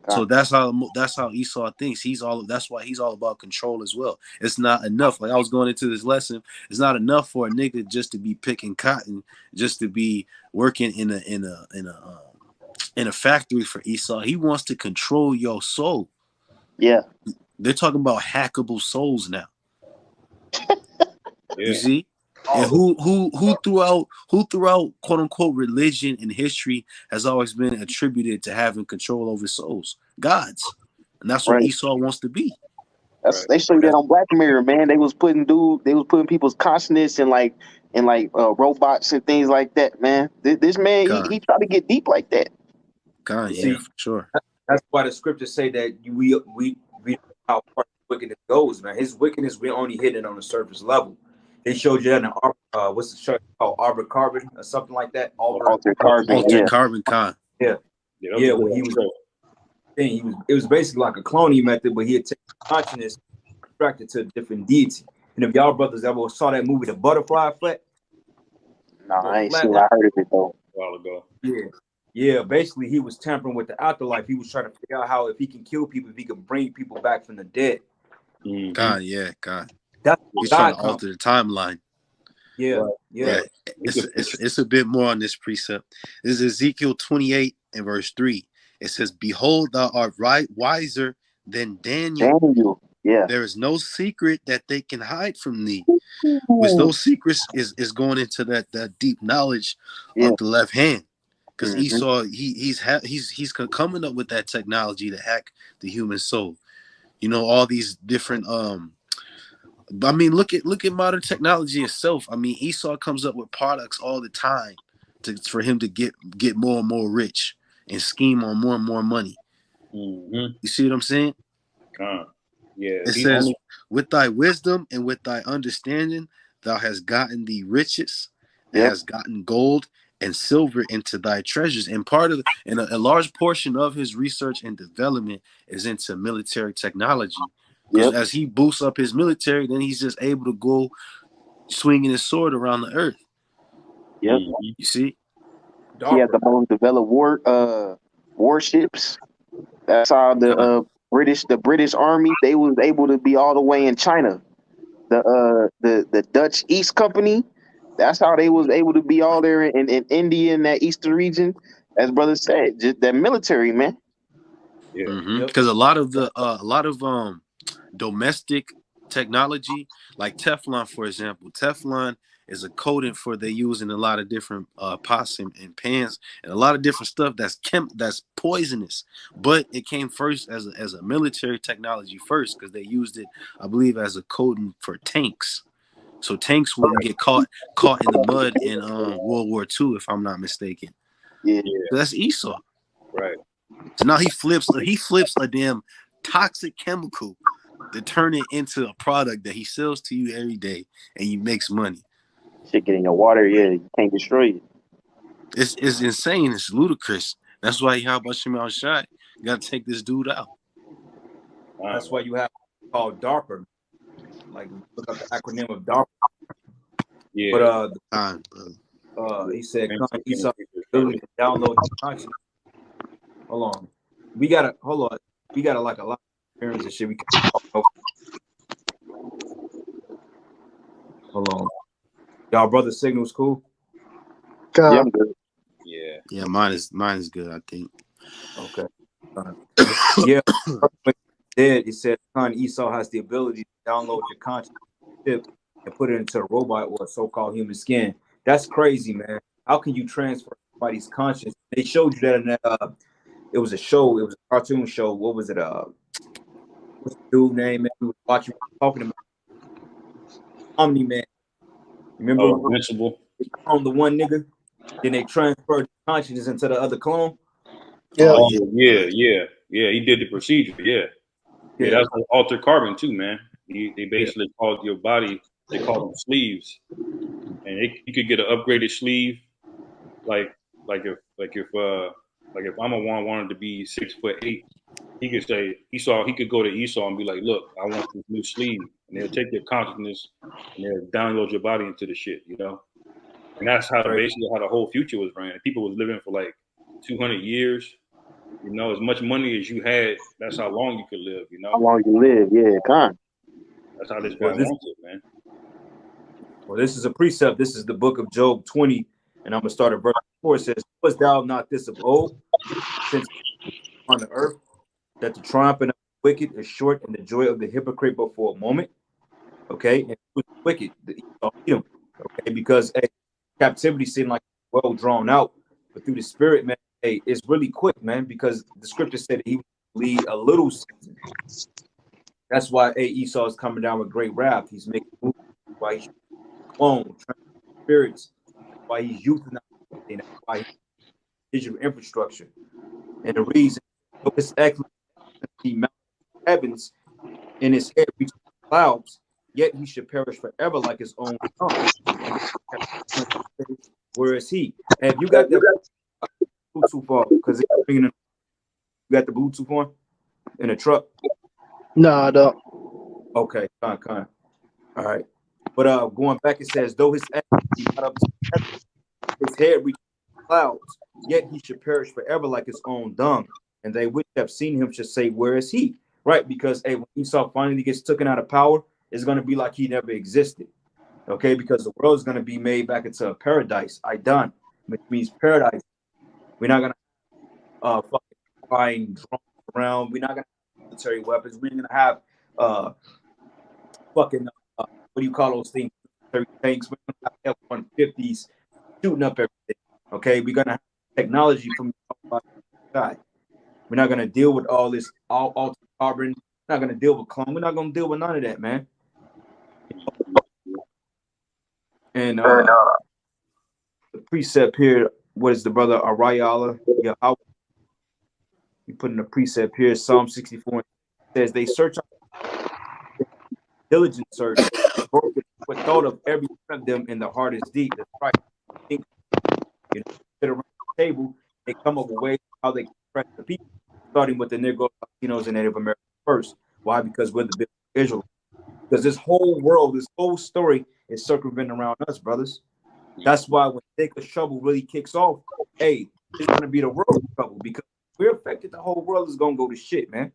So that's how Esau thinks. That's why he's all about control as well. It's not enough. Like I was going into this lesson, it's not enough for a nigga just to be picking cotton, just to be working in a factory for Esau. He wants to control your soul. Yeah. They're talking about hackable souls now. You see? And who throughout quote unquote religion and history has always been attributed to having control over souls? Gods. And that's what Right. Esau wants to be. They showed that on Black Mirror, man. They was putting people's consciousness in robots and things like that, man. This man, he tried to get deep like that. God, yeah, for sure. That's why the scriptures say that we how far wickedness goes, man. His wickedness, we only hit it on the surface level. They showed you that in what's the show called, Arbor Carbon or something like that. Altered Carbon, Con. Yeah. When he was it was basically like a cloning method, but he had taken consciousness, attracted to a different deity. And if y'all brothers ever saw that movie, The Butterfly Effect? No, I ain't seen. I heard of it though a while ago. Yeah. Basically, he was tampering with the afterlife. He was trying to figure out how, if he can kill people, if he can bring people back from the dead. Mm-hmm. God. He's trying to alter the timeline. Yeah. It's a bit more on this precept. This is Ezekiel 28 and verse 3. It says, "Behold, thou art wiser than Daniel. Yeah. There is no secret that they can hide from thee." Which those secrets is going into that deep knowledge of the left hand. Because Esau, he's coming up with that technology to hack the human soul. You know, all these different I mean, look at modern technology itself. I mean, Esau comes up with products all the time for him to get more and more rich and scheme on more and more money. Mm-hmm. You see what I'm saying? Yeah. It says, "With thy wisdom and with thy understanding, thou hast gotten thee riches, and hast gotten gold and silver into thy treasures." And a large portion of his research and development is into military technology. Because as he boosts up his military, then he's just able to go swinging his sword around the earth. Yep. You see? He had the most developed warships. That's how the British Army, they was able to be all the way in China. The Dutch East Company, that's how they was able to be all there in India and that eastern region. As brother said, just that military, man. Yeah. Because a lot of domestic technology, like Teflon, for example. Teflon is a coating they use in a lot of different pots and pans and a lot of different stuff that's poisonous. But it came first as a military technology first, because they used it, I believe, as a coating for tanks. So tanks wouldn't get caught in the mud in World War II, if I'm not mistaken. Yeah. So that's Esau. Right. So now he flips a damn toxic chemical to turn it into a product that he sells to you every day, and he makes money. Shit get in your water, you can't destroy it. It's insane. It's ludicrous. That's why how about Shemal Shai? You gotta take this dude out. That's why you have called DARPA. Like, look up the acronym of DARPA. Yeah. But he said Esau ability to download the consciousness. Hold on. We got like a lot of experience and shit. We can talk about. Hold on. Y'all brother signal's cool? Yeah. Yeah, mine is good, I think. Okay. Yeah. It said Esau has the ability to download your conscious chip and put it into a robot or a so-called human skin. That's crazy, man. How can you transfer somebody's conscience? They showed you that in that it was a show, it was a cartoon show. What was it? What's the dude name, man? We were watching, talking about Omni-Man. Remember? Invincible. They cloned the one nigga, then they transferred consciousness into the other clone. Yeah. He did the procedure. Yeah, that's like altered carbon too, man. They basically called your body. They call them sleeves, and you could get an upgraded sleeve, like if I'm wanted to be 6'8", he could say he could go to Esau and be like, "Look, I want this new sleeve," and they'll take your consciousness and they'll download your body into the shit, And that's basically how the whole future was ran. People was living for like 200 years. As much money as you had, that's how long you could live. How long you live? That's how this guy wants it, man. Well, this is a precept. This is the book of Job 20, and I'm gonna start at verse 4. It says, "Was thou not this of old, since on the earth, that the triumph of the wicked is short, and the joy of the hypocrite but for a moment?" Okay, and it was wicked. The Esau, Okay, because hey, captivity seemed like well drawn out, but through the spirit, man, hey, it's really quick, man, because the scripture said he would lead a little season. That's why Esau is coming down with great wrath. He's making moves. Why he's clone spirits. Why he's euthanizing. That's why he's digital infrastructure. And the reason his excellence he mounted heavens in his head reaches clouds, yet he should perish forever like his own son. Where is he? And if you got that Bluetooth on, because you got the Bluetooth on in the truck. No, I don't. Okay, kind. All right. But going back, it says, though his head reaches clouds, yet he should perish forever like his own dung. And they which have seen him should say, where is he? Right? Because hey, when Esau finally gets taken out of power, it's going to be like he never existed. Okay, because the world is going to be made back into a paradise. Idan, which means paradise. We're not going to fucking flying drones around. We're not going to have military weapons. We're going to have fucking what do you call those things? Tanks. We're going to have F-150s shooting up everything. Okay, we're going to have technology from the sky. We're not going to deal with all this altered carbon. We're not going to deal with clone. We're not going to deal with none of that, man. And the precept here, what is the brother Arayala? Yeah, you put in the precept here, Psalm 64 says they search diligent search, with thought of every one of them in the heart is deep. That's right. You know, sit around the table, they come up with ways how they oppress the people, starting with the Negroes, Latinos, and Native Americans first. Why? Because we're the big Israel. Because this whole world, this whole story is circumventing around us, brothers. That's why when Thick of Trouble really kicks off, hey, it's going to be the world trouble because we're affected. The whole world is going to go to shit, man.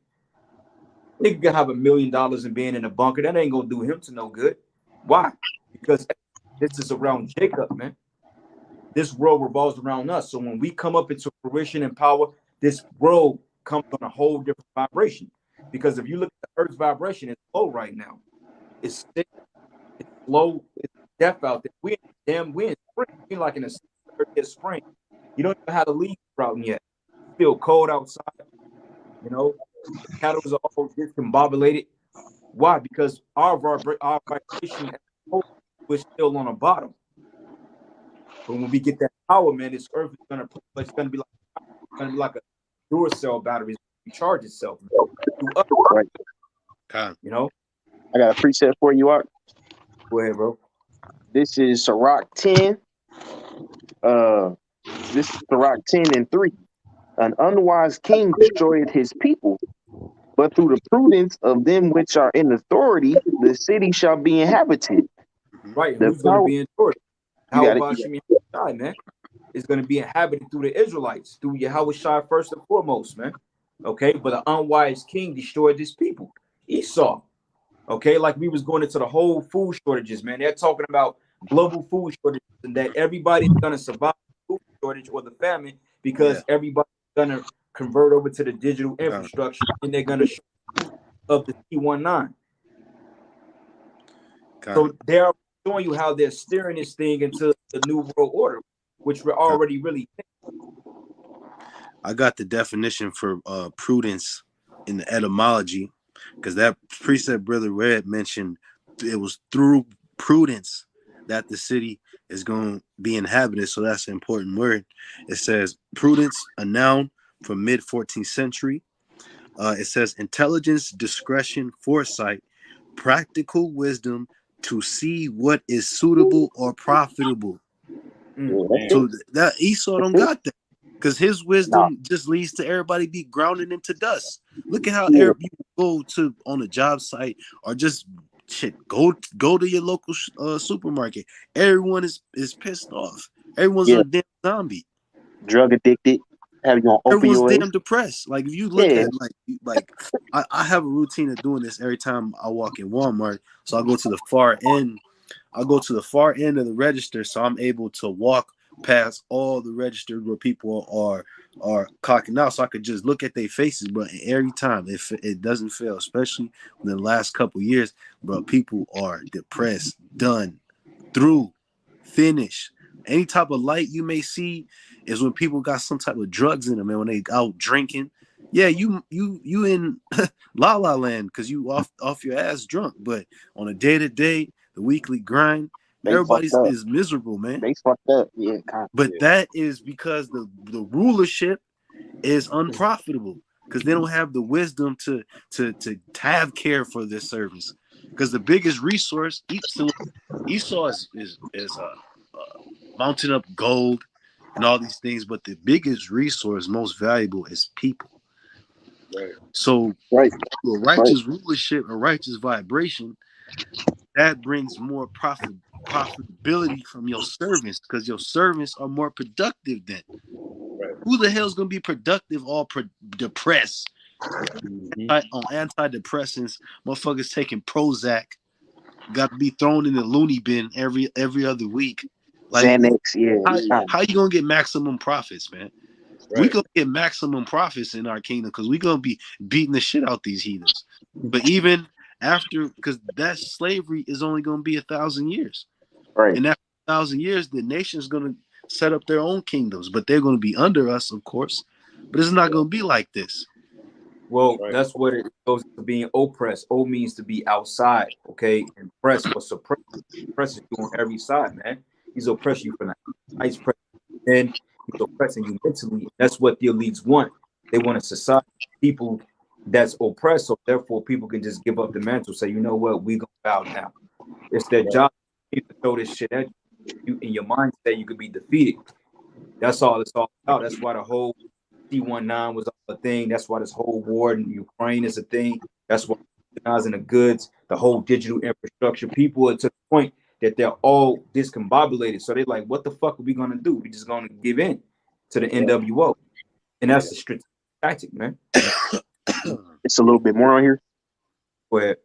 Nigga can have $1 million and being in a bunker. That ain't going to do him to no good. Why? Because this is around Jacob, man. This world revolves around us. So when we come up into fruition and power, this world comes on a whole different vibration. Because if you look at the Earth's vibration, it's low right now. It's sick, it's low, it's death out there. We're in spring. We're like in a spring. You don't even have the leaves sprouting yet. It's still cold outside. You know, the cattle are all discombobulated. Why? Because our vibration is still on the bottom. But when we get that power, man, this earth is gonna be like a Duracell battery. Recharge itself. Right. You know, I got a preset for you, Art. Go ahead, bro. This is Sirach 10. This is Sirach 10:3. An unwise king destroyed his people, but through the prudence of them which are in authority, the city shall be inhabited. Right. Who's going to be in authority? How about you, man? It's going to be inhabited through the Israelites, through Yahweh Shai first and foremost, man. Okay, but an unwise king destroyed his people. Esau. Okay, like we was going into the whole food shortages, man. They're talking about global food shortages and that everybody's gonna survive the food shortage or the famine because everybody's gonna convert over to the digital infrastructure and they're gonna show up the T19. So they're showing you how they're steering this thing into the new world order, which we're already really. I got the definition for prudence in the etymology, because that precept brother Red mentioned it was through prudence that the city is going to be inhabited. So that's an important word. It says prudence, a noun from mid 14th century. It says intelligence, discretion, foresight, practical wisdom to see what is suitable or profitable. So that Esau don't got that. Because his wisdom just leads to everybody be grounded into dust. Look at how everybody go to on a job site or just go to your local supermarket. Everyone is pissed off. Everyone's a damn zombie. Drug addicted. Everyone's damn depressed. Like if you look at like I have a routine of doing this every time I walk in Walmart. So I go to the far end. I'll go to the far end of the register so I'm able to walk past all the registers where people are clocking out, so I could just look at their faces. But every time it doesn't fail, especially in the last couple years, bro, people are depressed, done, through. Finish. Any type of light you may see is when people got some type of drugs in them, and when they out drinking. Yeah, you in la la land because you off your ass drunk. But on a day to day, the weekly grind, everybody is miserable, man. They fucked up, yeah. But that is because the rulership is unprofitable because they don't have the wisdom to have care for this service. Because the biggest resource, Esau is mounting up gold and all these things, but the biggest resource, most valuable, is people. Right. So, right. A righteous rulership, a righteous vibration, that brings more profitability from your servants because your servants are more productive then. Right. Who the hell is going to be productive all depressed? On antidepressants, motherfuckers taking Prozac, got to be thrown in the loony bin every other week. Like, Xanax, yeah. How you going to get maximum profits, man? Right. We gonna get maximum profits in our kingdom because we gonna be beating the shit out these heathens. But even after, because that slavery is only gonna be 1,000 years, right? And after 1,000 years, the nation's gonna set up their own kingdoms, but they're gonna be under us, of course. But it's not gonna be like this. Well, that's what it goes to being oppressed. O means to be outside, okay? And press or suppress. Oppress you on every side, man. He's oppressing you from the ice press. Then he's oppressing you mentally. That's what the elites want. They want a society, people that's oppressed, so therefore people can just give up the mantle, say, you know what, we gonna bow down. It's their job to throw this shit at you. In your mindset, you could be defeated. That's all it's all about. That's why the whole C-19 was a thing. That's why this whole war in Ukraine is a thing. That's why organizing the goods, the whole digital infrastructure. People are to the point that they're all discombobulated. So they're like, what the fuck are we going to do? We're just going to give in to the NWO. And that's the strategic tactic, man. It's a little bit more on here. Go ahead.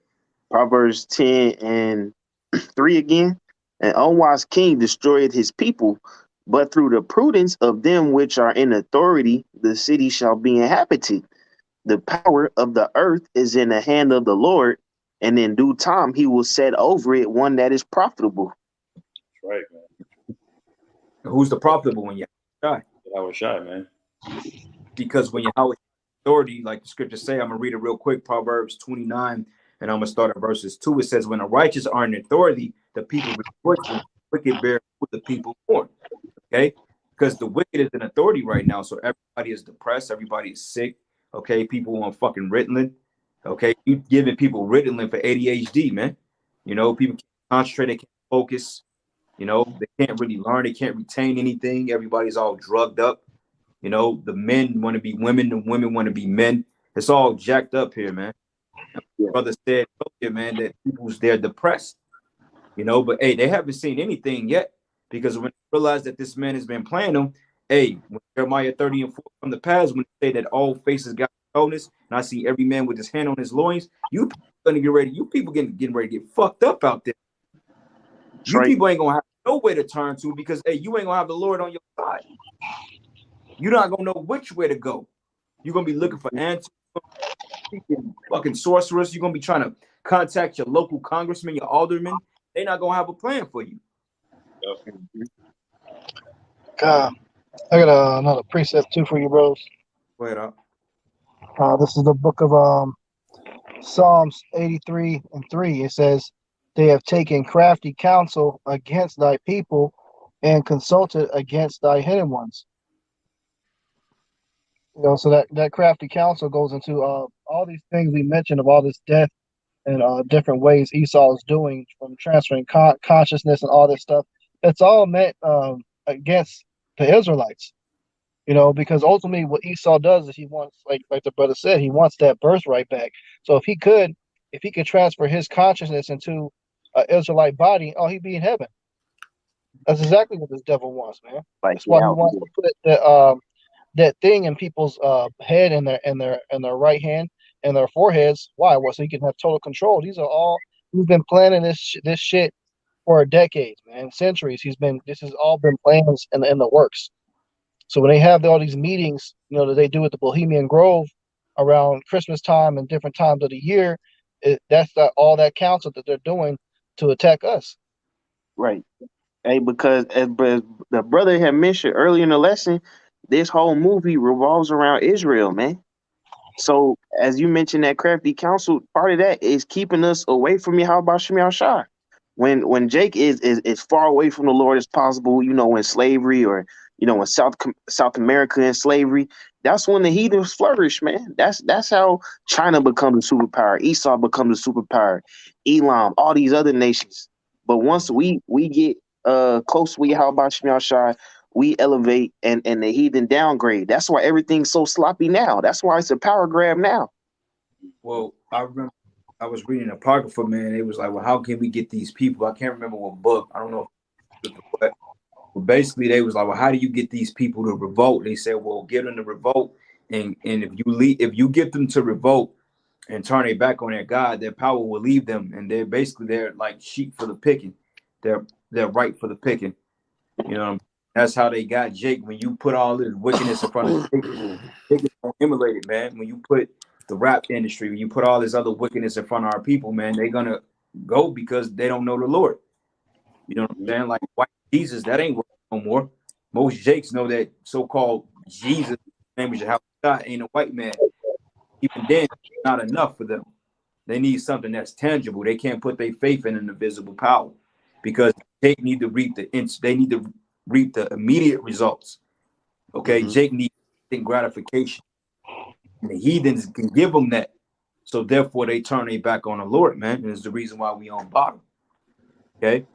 Proverbs 10 and 3 again. An unwise king destroyed his people, but through the prudence of them which are in authority, the city shall be inhabited. The power of the earth is in the hand of the Lord, and in due time he will set over it one that is profitable. Right, man. Who's the profitable when you're shy? I was shy, man. Because when you're authority, like the scriptures say, I'm gonna read it real quick. Proverbs 29, and I'm gonna start at verses 2. It says, "When the righteous are in authority, the people rejoice. When the wicked bear with the people mourn." Okay, because the wicked is in authority right now, so everybody is depressed, everybody is sick. Okay, people on fucking Ritalin. Okay, you giving people Ritalin for ADHD, man. You know, people can't concentrate, they can't focus. You know, they can't really learn, they can't retain anything. Everybody's all drugged up. You know, the men want to be women, the women want to be men. It's all jacked up here, man. Brother said, man, that they're depressed. You know, but hey, they haven't seen anything yet. Because when they realize that this man has been playing them, hey, when Jeremiah 30 and 4 from the past, when they say that all faces got coldness, and I see every man with his hand on his loins, you gonna get ready. You people getting ready to get fucked up out there. You people ain't gonna have nowhere to turn to because hey, you ain't gonna have the Lord on your side. You're not gonna know which way to go. You're gonna be looking for answers, fucking sorcerers. You're gonna be trying to contact your local congressman, your alderman. They're not gonna have a plan for you. God, I got another precept too for you, bros. Go ahead, up. This is the book of Psalms 83 and 3. It says, "They have taken crafty counsel against thy people and consulted against thy hidden ones." You know, so that crafty counsel goes into all these things we mentioned of all this death and different ways Esau is doing from transferring consciousness and all this stuff. It's all meant against the Israelites, you know, because ultimately what Esau does is he wants, like the brother said, he wants that birthright back. So if he could transfer his consciousness into an Israelite body, oh, he'd be in heaven. That's exactly what this devil wants, man. That's why he wants to put that thing in people's head and their right hand and their foreheads. Why? Well, so he can have total control. These are all we've been planning this shit for decades, man, centuries. This has all been plans in the works. So when they have all these meetings, you know, that they do at the Bohemian Grove around Christmas time and different times of the year, that's all that counsel that they're doing to attack us. Right. Hey, because as the brother had mentioned earlier in the lesson, this whole movie revolves around Israel, man. So as you mentioned, that crafty counsel, part of that is keeping us away from Yahweh Shem Shah. When Jake is far away from the Lord as possible, in slavery, or in South America in slavery, that's when the heathens flourish, man. That's how China becomes a superpower, Esau becomes a superpower, Elam, all these other nations. But once we get close with Yahweh Shem Shah, we elevate, and the heathen downgrade. That's why everything's so sloppy now. That's why it's a power grab now. Well, I remember I was reading Apocrypha, man. It was like, well, how can we get these people? I can't remember what book. I don't know what. But basically, they was like, well, how do you get these people to revolt? They said, well, get them to revolt, and if you get them to revolt and turn their back on their God, their power will leave them, and they're like sheep for the picking. They're ripe for the picking. You know, that's how they got Jake. When you put all this wickedness in front of Jake, Jake is gonna emulate it, man. When you put the rap industry, when you put all this other wickedness in front of our people, man, they're gonna go because they don't know the Lord. You know what I'm saying? Like white Jesus, that ain't working no more. Most Jakes know that so-called Jesus, name is Yahweh, ain't a white man. Even then, not enough for them. They need something that's tangible. They can't put their faith in an invisible power because they need to reap the immediate results. Okay, Jake needs instant gratification, and the heathens can give them that. So therefore, they turn their back on the Lord, man. And it's the reason why we on bottom. Okay,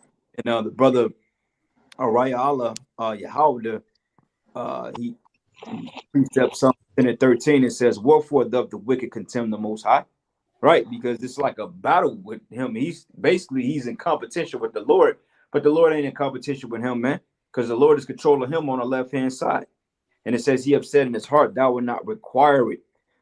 and the brother Araya Allah Yahweh, he precepts something 10 and 13. It says, "Wherefore doth the wicked contemn the Most High?" Right, because it's like a battle with him. He's in competition with the Lord, but the Lord ain't in competition with him, man, because the Lord is controlling him on the left-hand side. And it says, he have said in his heart, thou wilt not require it,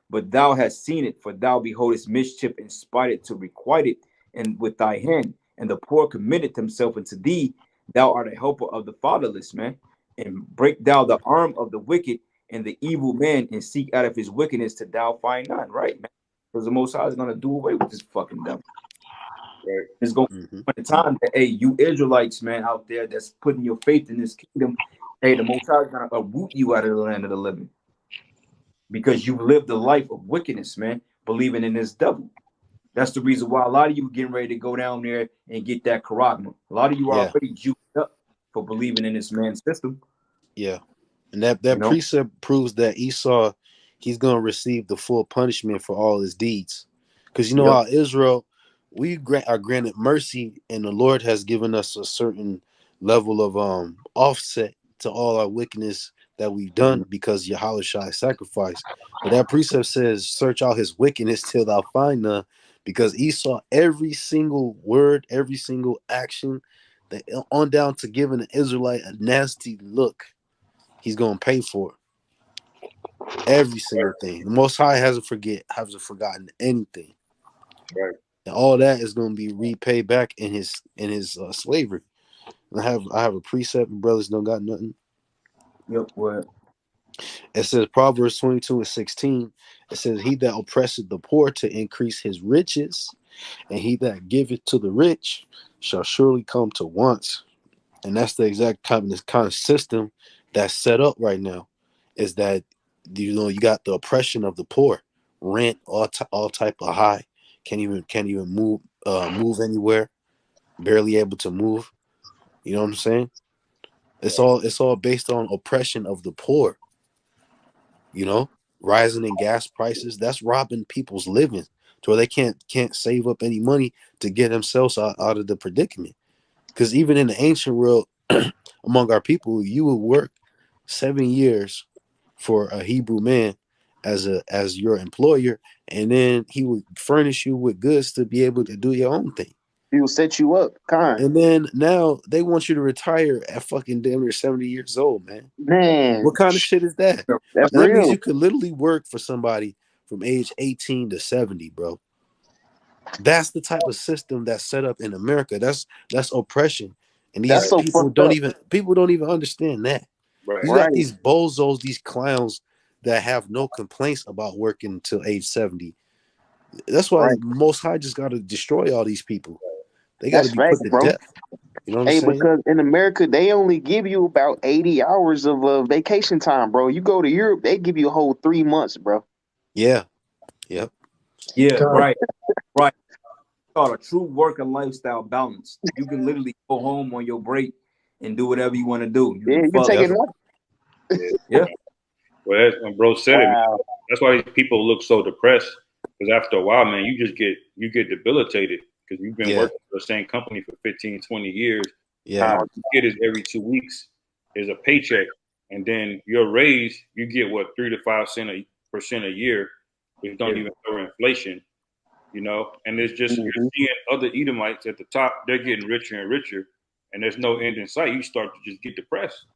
but thou hast seen it, for thou beholdest mischief and spited to requite it, and with thy hand, and the poor committed himself unto thee. Thou art a helper of the fatherless, man, and break thou the arm of the wicked and the evil man, and seek out of his wickedness to thou find none, right, man? Because the Most High is going to do away with this fucking devil. Right. It's going to come a time that, hey, you Israelites, man, out there that's putting your faith in this kingdom, hey, the Most High is going to uproot you out of the land of the living because you've lived a life of wickedness, man, believing in this devil. That's the reason why a lot of you are getting ready to go down there and get that charagma. A lot of you are already juked up for believing in this man's system. Yeah. And that precept proves that Esau, he's going to receive the full punishment for all his deeds. Because how Israel, we are granted mercy, and the Lord has given us a certain level of offset to all our wickedness that we've done because Yahweh Shai sacrificed. But that precept says, search out his wickedness till thou find none, because Esau, every single word, every single action, on down to giving an Israelite a nasty look, he's gonna pay for it. Every single thing. The Most High hasn't forgotten anything. Right. And all that is gonna be repaid back in his slavery. And I have a precept, and brothers don't got nothing. Yep. What? It says Proverbs 22:16. It says, "He that oppresseth the poor to increase his riches, and he that giveth to the rich shall surely come to want." And that's the exact kind of system that's set up right now. Is that you got the oppression of the poor, rent all type of high, can't even move anywhere, barely able to move. You know what I'm saying? It's all based on oppression of the poor. Rising in gas prices, that's robbing people's living to where they can't save up any money to get themselves out of the predicament. Because even in the ancient world, among our people, you would work 7 years for a Hebrew man as your employer, and then he would furnish you with goods to be able to do your own thing. He will set you up, And then now they want you to retire at fucking damn near 70 years old, man. Man, What kind of shit is that? that's That real. means you could literally work for somebody from age 18 to 70, bro. That's the type of system that's set up in America. That's oppression. And these So people don't even understand that. Right. You got these bozos, these clowns that have no complaints about working until age 70. That's why Most High just got to destroy all these people. They got to be put to death. You know what I'm Hey, saying? because in America they only give you about 80 hours of vacation time, bro. You go to Europe, they give you a whole 3 months, bro. Yeah. Yep. Yeah, God. right. Called a true work and lifestyle balance. You can literally go home on your break and do whatever you want to do. You Yeah, can you can fuck. take it Yep. off. Yeah. Well, that's when bro said it, man. Wow. That's why these people look so depressed. Because after a while, man, you get debilitated because you've been Yeah. working for the same company for 15, 20 years. Yeah. All you get is every 2 weeks is a paycheck, and then your raise, you get what 3 to 5% a year, which don't Yeah. even cover inflation, And it's just you're Hmm. seeing other Edomites at the top; they're getting richer and richer, and there's no end in sight. You start to just get depressed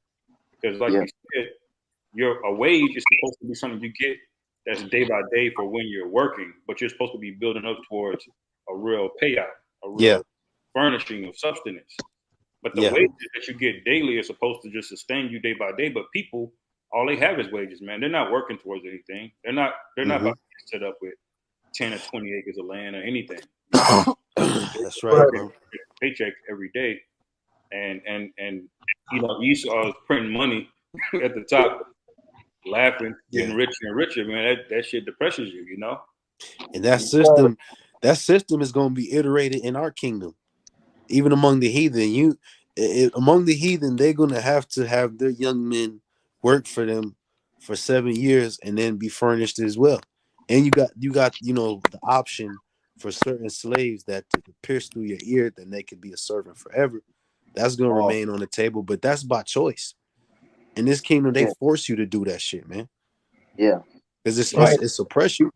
because, like Yeah, you said, a wage is supposed to be something you get that's day by day for when you're working, but you're supposed to be building up towards a real payout, a Yeah. real furnishing of substance. But the Yeah. wages that you get daily are supposed to just sustain you day by day. But people, all they have is wages, man. They're not working towards anything. They're not Mm-hmm. about to set up with 10 or 20 acres of land or anything. That's right, bro. Paycheck every day, and Esau is printing money at the top, laughing, getting Yeah. richer and richer, man. That shit depresses you. And that system is going to be iterated in our kingdom, even among the heathen. Among the heathen, they're going to have their young men work for them for 7 years and then be furnished as well. And you got the option for certain slaves that to pierce through your ear, then they could be a servant forever. That's going to Oh, remain on the table, but that's by choice. In this kingdom, they yeah, force you to do that shit, man, yeah, because it's, right. it's it's oppression.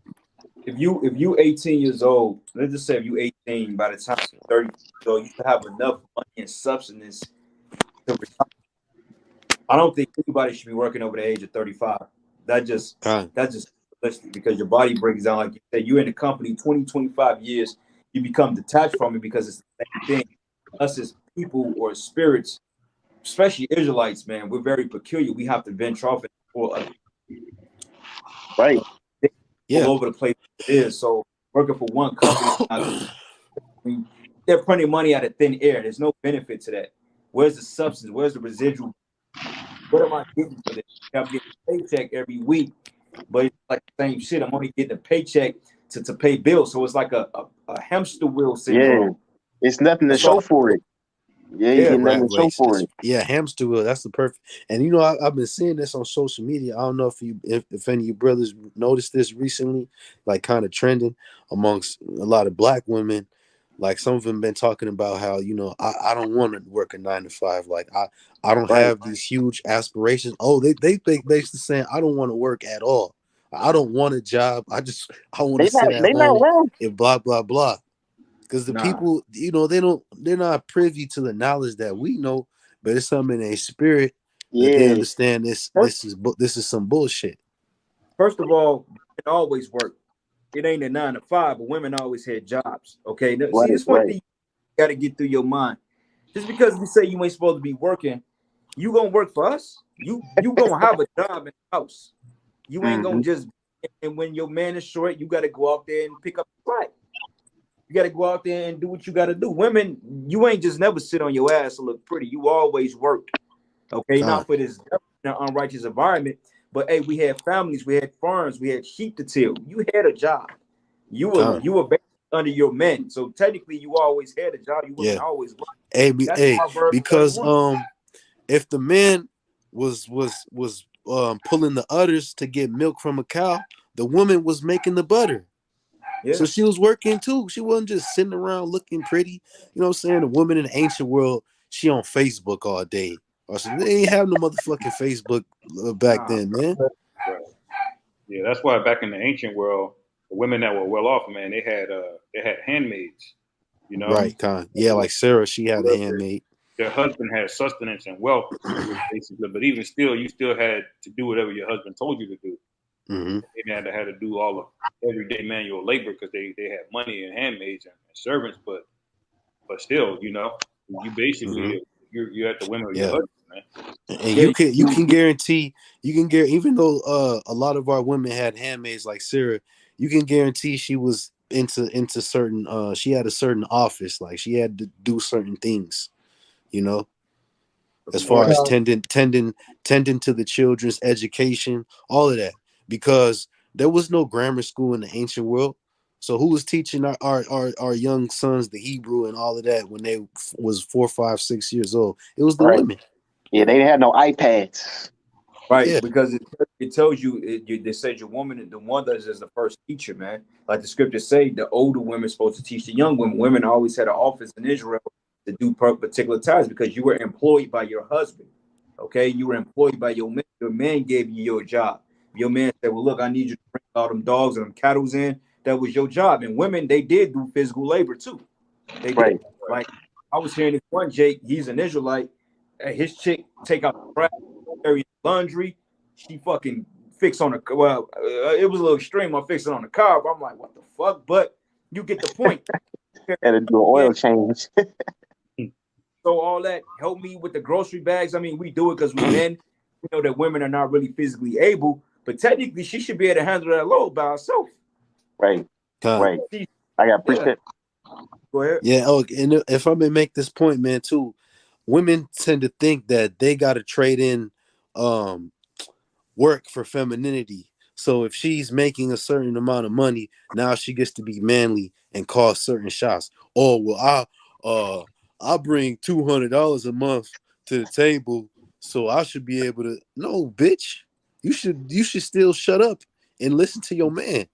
If you 18 years old, let's just say if you 18, by the time you're 30 years old, you should have enough money and substance to retire. I don't think anybody should be working over the age of 35. That just Kind. that's just realistic because your body breaks down. Like you said, you're in the company 20, 25 years, you become detached from it because it's the same thing. Us as people or spirits, especially Israelites, man, we're very peculiar. We have to venture off and explore right. all Yeah. over the place it is. So working for one company, they're printing money out of thin air. There's no benefit to that. Where's the substance? Where's the residual? What am I getting for this? I'm getting a paycheck every week, but it's like the same shit. I'm only getting a paycheck to pay bills. So it's like a hamster wheel Yeah, syndrome. it's nothing to That's all. show for it. Yeah, you Yeah, get The nothing rat to show race. for it. Yeah, hamster wheel. That's the perfect. And I've been seeing this on social media. I don't know if any of you brothers noticed this recently, like kind of trending amongst a lot of black women. Like some of them been talking about how I don't want to work a 9 to 5. Like I don't Right. have these huge aspirations. Oh, they basically saying I don't want to work at all. I don't want a job. I want to sit at They not home wrong. and blah blah blah. Because the nah. people, they're not privy to the knowledge that we know, but it's something in their spirit that they Yeah. understand this First, this is some bullshit. first of all, it always work. It ain't a 9 to 5, but women always had jobs. Okay. Now, see, Right. this one Right. thing you got to get through your mind. Just because we say you ain't supposed to be working, you gonna work for us. You gonna have a job in the house. You ain't gonna Hmm. just. And when your man is short, you got to go out there and pick up the slack. You got to go out there and do what you got to do. Women, you ain't just never sit on your ass to look pretty. You always work. Okay, Con, not for this unrighteous environment, but hey, we had families, we had farms, we had sheep to till. You had a job. con. You were basically under your men. So technically, you always had a job. You wasn't Yeah. always working. Hey, That's Proverbs because 31. if the man was pulling the udders to get milk from a cow, the woman was making the butter. Yeah. So she was working too. She wasn't just sitting around looking pretty. You know what I'm saying? The woman in the ancient world, she on Facebook all day. Or so they ain't have no motherfucking Facebook back Nah, then, bro. man. Right. Yeah, that's why back in the ancient world, the women that were well off, man, they had handmaids, you know. Right, Con. Yeah, like Sarah, she had a handmaid. Their husband had sustenance and wealth, basically. But even still, you still had to do whatever your husband told you to do. Mm-hmm. They had to do all of everyday manual labor because they had money and handmaids and servants. But still, you Mm-hmm. basically you're at the whim of your Yeah. husband, man. And Yeah, you can guarantee even though a lot of our women had handmaids like Sarah, you can guarantee she was into certain she had a certain office, like she had to do certain things you know, as far as tending to the children's education, all of that, because there was no grammar school in the ancient world. So who was teaching our young sons the Hebrew and all of that when they was 4, 5, 6 years old? It was the women. Yeah, they didn't have no iPads. Right, Yeah. because it tells you, it says your woman, the mother is the first teacher, man. Like the scriptures say, the older women supposed to teach the young women. Women always had an office in Israel to do particular tasks because you were employed by your husband. Okay, you were employed by your man. Your man gave you your job. Your man said, "Well, look, I need you to bring all them dogs and them cattle's in." That was your job. And women, they did do physical labor too. They did. Like I was hearing this one Jake. He's an Israelite. His chick take out the trash, carry laundry. She fucking fix on the it was a little extreme on fixing on the car, but I'm like, what the fuck? But you get the point. Had to do an oil change. So all that help me with the grocery bags. I mean, we do it because we men. We know that women are not really physically able, but technically she should be able to handle that load by herself. Right. Right. I got appreciate. Go ahead. Yeah. Oh, and if I may make this point, man, too, women tend to think that they got to trade in work for femininity. So if she's making a certain amount of money, now she gets to be manly and call certain shots. Oh, well, I bring $200 a month to the table, so I should be able to. No, bitch, you should still shut up and listen to your man.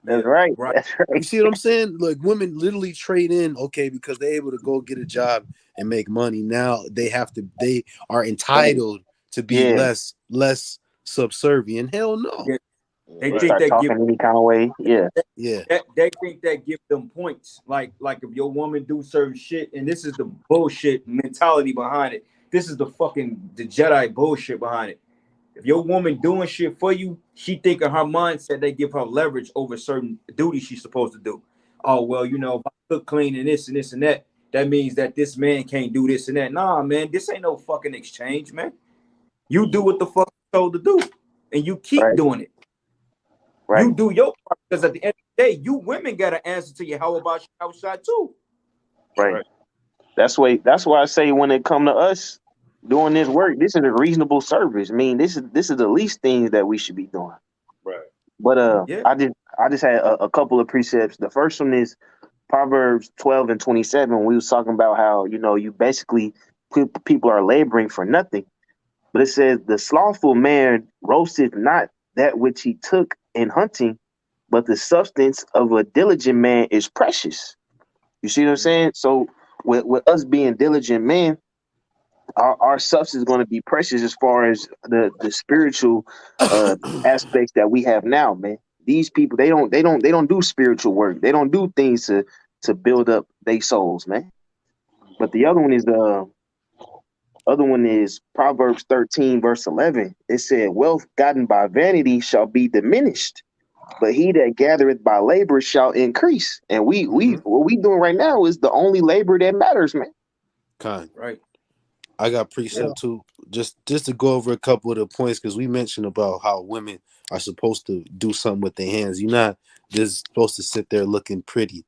That's right. That's right. You see what I'm saying? Like women literally trade in, okay, because they're able to go get a job and make money. Now they are entitled to be less subservient. Hell no. Yeah. They think that talking give any kind of way. Yeah. They think that give them points. Like if your woman do certain shit, and this is the bullshit mentality behind it. This is the Jedi bullshit behind it. If your woman doing shit for you, she think in her mindset they give her leverage over certain duties she's supposed to do. Oh, well, you know, if I cook, clean, and this and this and that, that means that this man can't do this and that. Nah, man, this ain't no fucking exchange, man. You do what the fuck you're told to do, and you keep doing it. Right. You do your part, because at the end of the day, you women got to answer to you. How about you outside too? Right. That's why I say when it come to us doing this work, this is a reasonable service. I mean, this is the least things that we should be doing. Right. But I just had a couple of precepts. The first one is Proverbs 12 and 27. We was talking about how, you know, you basically people are laboring for nothing. But it says the slothful man roasteth not that which he took in hunting, but the substance of a diligent man is precious. You see what I'm saying? So with us being diligent men, our substance is going to be precious as far as the spiritual aspects that we have now, man. These people, they don't do spiritual work. They don't do things to build up their souls, man. But the other one is Proverbs 13 verse 11. It said, "Wealth gotten by vanity shall be diminished, but he that gathereth by labor shall increase." And we what we doing right now is the only labor that matters, man. Right. I got precept too. Just to go over a couple of the points, because we mentioned about how women are supposed to do something with their hands. You're not just supposed to sit there looking pretty.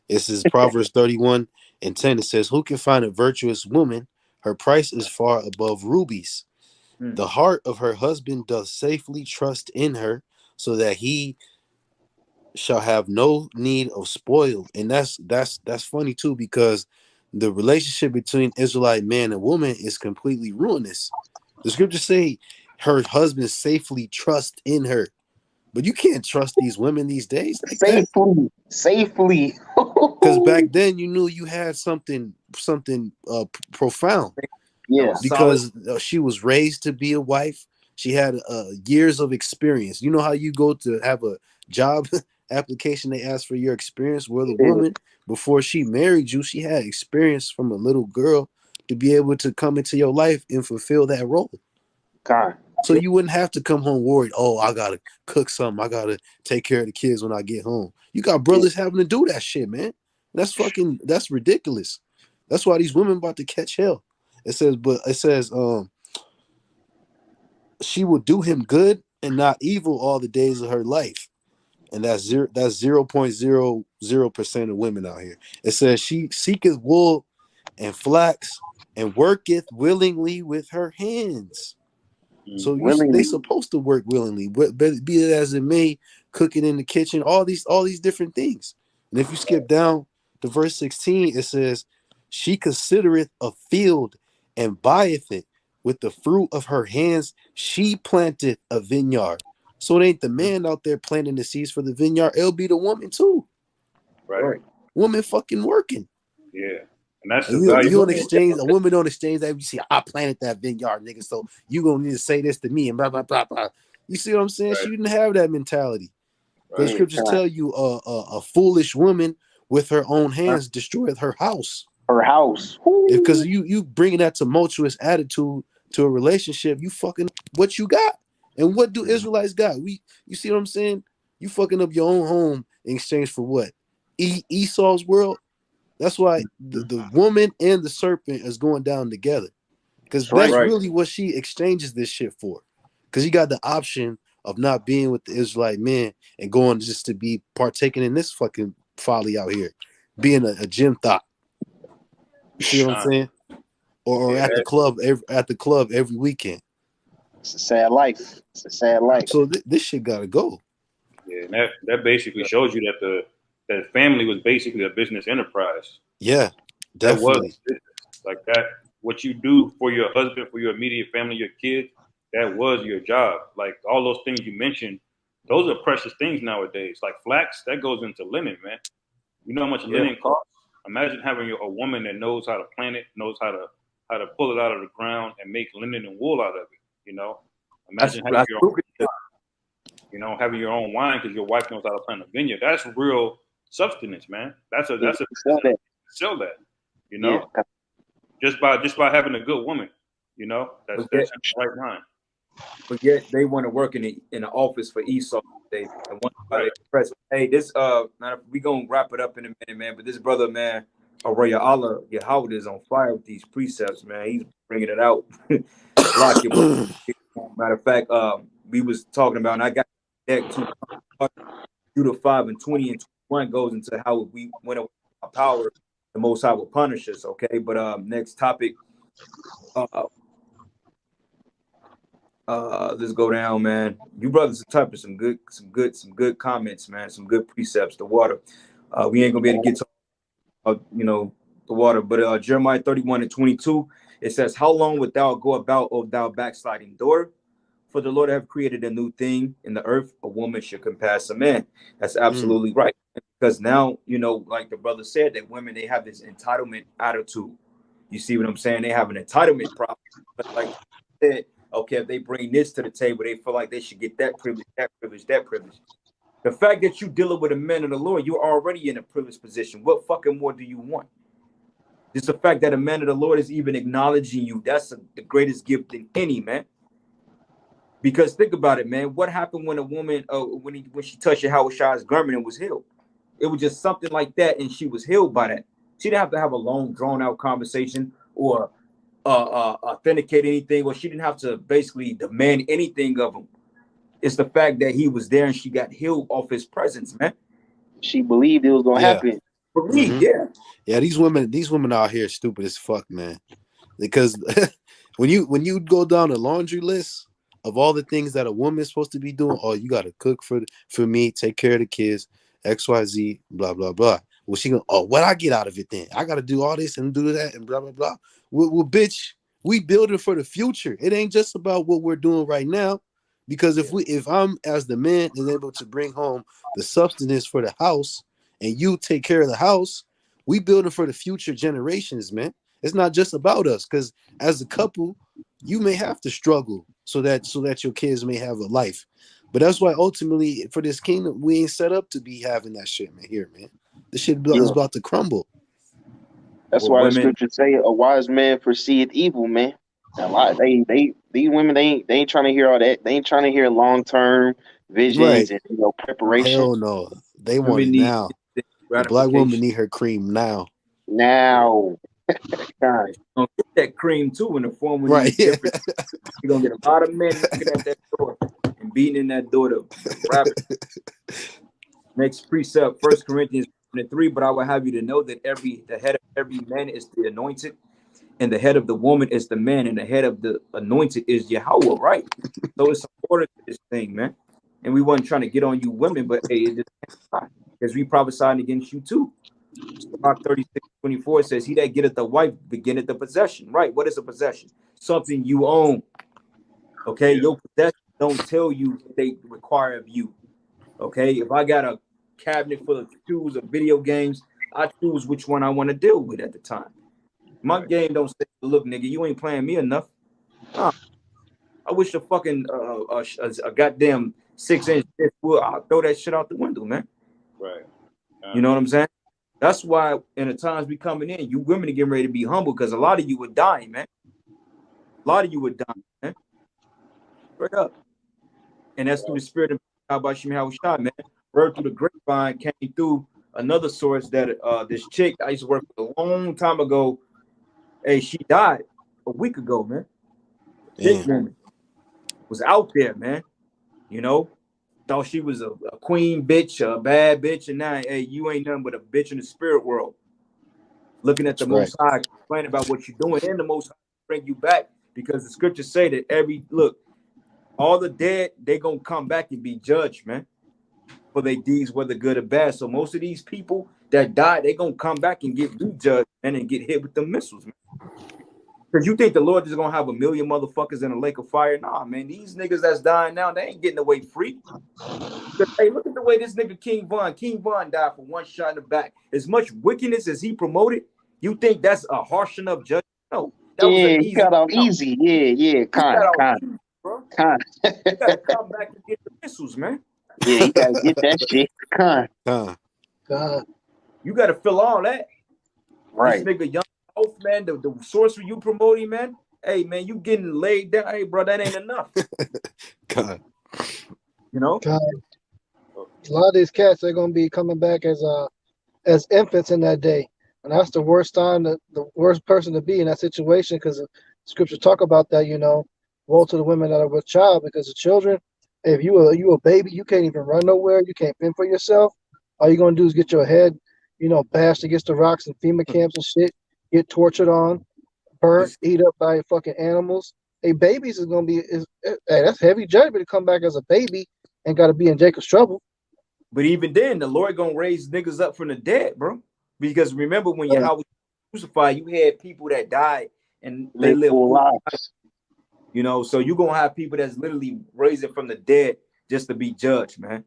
This is Proverbs 31 and 10. It says, "Who can find a virtuous woman? Her price is far above rubies. The heart of her husband does safely trust in her, so that he shall have no need of spoil." And that's funny too, because the relationship between Israelite man and woman is completely ruinous. The scriptures say her husband safely trust in her, but you can't trust these women these days like safely. Because back then you knew you had something profound. Yeah, because she was raised to be a wife. She had years of experience. You know how you go to have a job application, they ask for your experience. Well, the woman, before she married you, she had experience from a little girl to be able to come into your life and fulfill that role. So you wouldn't have to come home worried, oh, I gotta cook something, I gotta take care of the kids when I get home. You got brothers having to do that shit, man. That's ridiculous. That's why these women about to catch hell. It says, she will do him good and not evil all the days of her life. And that's 0.00% of women out here. It says she seeketh wool and flax and worketh willingly with her hands. So they supposed to work willingly, but be it as it may, cooking in the kitchen, all these different things. And if you skip down to verse 16, it says, "She considereth a field and buyeth it. With the fruit of her hands, she planteth a vineyard." So it ain't the man out there planting the seeds for the vineyard. It'll be the woman too. Right. Woman fucking working. Yeah. And that's the You value. don't exchange, a woman don't exchange that. You see, I planted that vineyard, nigga. So you gonna need to say this to me and blah blah blah blah. You see what I'm saying? Right. She didn't have that mentality. The scriptures tell you a foolish woman with her own hands destroyed her house. Her house. Because you bringing that tumultuous attitude to a relationship, you fucking what you got. And what do Israelites got? You see what I'm saying? You fucking up your own home in exchange for what? Esau's world. That's why the woman and the serpent is going down together. Because that's really what she exchanges this shit for. Because you got the option of not being with the Israelite men and going just to be partaking in this fucking folly out here, being a gym thought. You see what I'm saying? Or at the club every weekend. It's a sad life. It's a sad life. So this shit gotta go. Yeah, and that basically shows you that that family was basically a business enterprise. Yeah, definitely. That was like that. What you do for your husband, for your immediate family, your kids, that was your job. Like all those things you mentioned, those are precious things nowadays. Like flax, that goes into linen, man. You know how much linen costs? Imagine having a woman that knows how to plant it, knows how to pull it out of the ground and make linen and wool out of it. You know, imagine having your own wine, having your own wine because your wife knows how to plant a vineyard. That's real substance, man. That's a sell that. You know, just by having a good woman. You know, that's in the right mind. But yet they want to work in the office for Esau. They want to present. Hey, this we gonna wrap it up in a minute, man. But this brother, man, Araya Allah Yahweh is on fire with these precepts, man. He's bringing it out. Like it. Matter of fact, we was talking about, and I got that Judah 5 and 20 and 21 goes into how we went away from our power. The Most High will punish us. Okay, but next topic. Let's go down, man. You brothers are typing some good comments, man. Some good precepts. The water. We ain't gonna be able to get to, the water. But Jeremiah 31 and 22, it says, "How long wilt thou go about, O thou backsliding daughter? For the Lord have created a new thing in the earth. A woman should compass a man." That's absolutely right. Because now, like the brother said, that women, they have this entitlement attitude. You see what I'm saying? They have an entitlement problem. But like I said, okay, if they bring this to the table, they feel like they should get that privilege, that privilege, that privilege. The fact that you dealing with a man of the Lord, you're already in a privileged position. What fucking more do you want? Just the fact that a man of the Lord is even acknowledging you, that's the greatest gift in any, man. Because think about it, man. What happened when a woman, when she touched Yahweh's garment and was healed? It was just something like that, and she was healed by that. She didn't have to have a long, drawn-out conversation or authenticate anything, or she didn't have to basically demand anything of him. It's the fact that he was there and she got healed off his presence, man. She believed it was gonna happen. Believe, yeah. These women out here stupid as fuck, man. Because when you go down the laundry list of all the things that a woman is supposed to be doing, oh, you gotta cook for me, take care of the kids, XYZ, blah blah blah. Well, she gonna, what I get out of it then? I gotta do all this and do that and blah blah blah. Well, bitch, we building for the future. It ain't just about what we're doing right now. Because if I'm as the man is able to bring home the substance for the house and you take care of the house, we building for the future generations, man. It's not just about us, because as a couple, you may have to struggle so that your kids may have a life. But that's why ultimately for this kingdom, we ain't set up to be having that shit, man. Here, man. This shit is about to crumble. That's why the scriptures say a wise man foreseeth evil, man. A lot these women they ain't trying to hear all that. They ain't trying to hear long-term visions and preparation. Hell no. They want it now. The black woman need her cream now. Now. God. You're gonna get that cream too in the form of you're gonna get a lot of men looking at that door and beating in that door to grab it. Next precept, 1 Corinthians 3. But I will have you to know that the head of every man is the anointed, and the head of the woman is the man, and the head of the anointed is Yahweh, right? So it's order to this thing, man. And we wasn't trying to get on you women, but hey, it just because we prophesying against you too. Mark 36:24 says, he that getteth a wife beginneth the possession. Right? What is a possession? Something you own. Okay, your possession don't tell you what they require of you. Okay, if I got a cabinet full of shoes or video games, I choose which one I want to deal with at the time. My game don't say, look, nigga, you ain't playing me enough. Nah, I wish a fucking a goddamn 6-inch wood. I'll throw that shit out the window, man. Right. You know what I'm saying? That's why in the times we coming in, you women are getting ready to be humble because a lot of you would die, man. A lot of you would die, man. Straight up. And that's through the spirit of Shah, man. Word through the grapevine came through another source that this chick I used to work with a long time ago. Hey, she died a week ago, man. This woman was out there, man. You know, thought she was a queen bitch, a bad bitch, and now, hey, you ain't nothing but a bitch in the spirit world. Looking at the Most High, complaining about what you're doing, and the Most High bring you back because the scriptures say that all the dead, they gonna come back and be judged, man, for their deeds, whether good or bad. So most of these people that die, they gonna come back and get judged and get hit with the missiles, man. Because you think the Lord is gonna have a million motherfuckers in a lake of fire? Nah, man, these niggas that's dying now, they ain't getting away free. Hey, look at the way this nigga King Von died for one shot in the back. As much wickedness as he promoted, you think that's a harsh enough judgment? No, that was an easy. He got off easy. Yeah. Con. Bro. You gotta come back and get the missiles, man. Yeah, you gotta get that shit. Con. You gotta feel all that. Right. This nigga Young Oath, man, the sorcery you promoting, man. Hey, man, you getting laid down. Hey, bro, that ain't enough. God. You know? God. A lot of these cats are gonna be coming back as infants in that day. And that's the worst time, the worst person to be in that situation, because the scriptures talk about that, woe to the women that are with child, because the children, if you a baby, you can't even run nowhere, you can't fend for yourself. All you're gonna do is get your head, bashed against the rocks in FEMA camps and shit, get tortured on, burnt, eat up by fucking animals. Hey, babies is gonna be that's heavy judgment to come back as a baby and gotta be in Jacob's trouble. But even then, the Lord gonna raise niggas up from the dead, bro. Because remember when Yahweh was crucified, you had people that died and they lived full lives. So you're gonna have people that's literally raising from the dead just to be judged, man.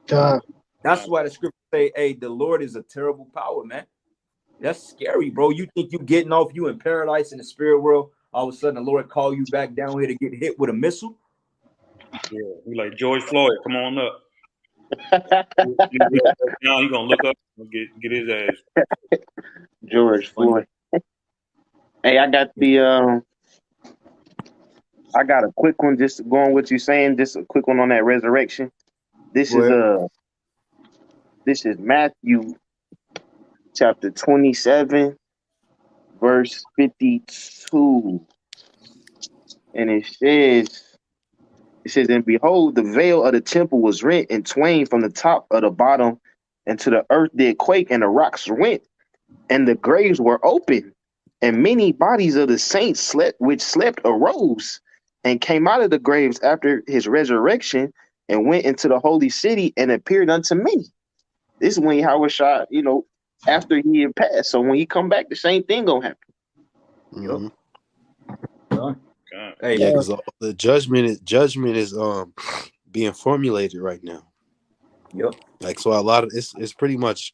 That's why the scripture say, hey, the Lord is a terrible power, man. That's scary, bro. You think you getting off, you in paradise in the spirit world, all of a sudden the Lord call you back down here to get hit with a missile? Yeah, we like George Floyd, come on up. Now he gonna look up and get his ass. George Floyd. Hey, I got I got a quick one, just going what you're saying, just a quick one on that resurrection. This is Matthew chapter 27, verse 52. And it says, and behold, the veil of the temple was rent in twain from the top of the bottom, and to the earth did quake, and the rocks went, and the graves were open, and many bodies of the saints which slept arose, and came out of the graves after his resurrection, and went into the holy city, and appeared unto many. This is when Yahweh shot, after he had passed. So when he come back, the same thing gonna happen. Mm-hmm. Hey, yeah, because the judgment is being formulated right now. Yep. Like, so a lot of it's pretty much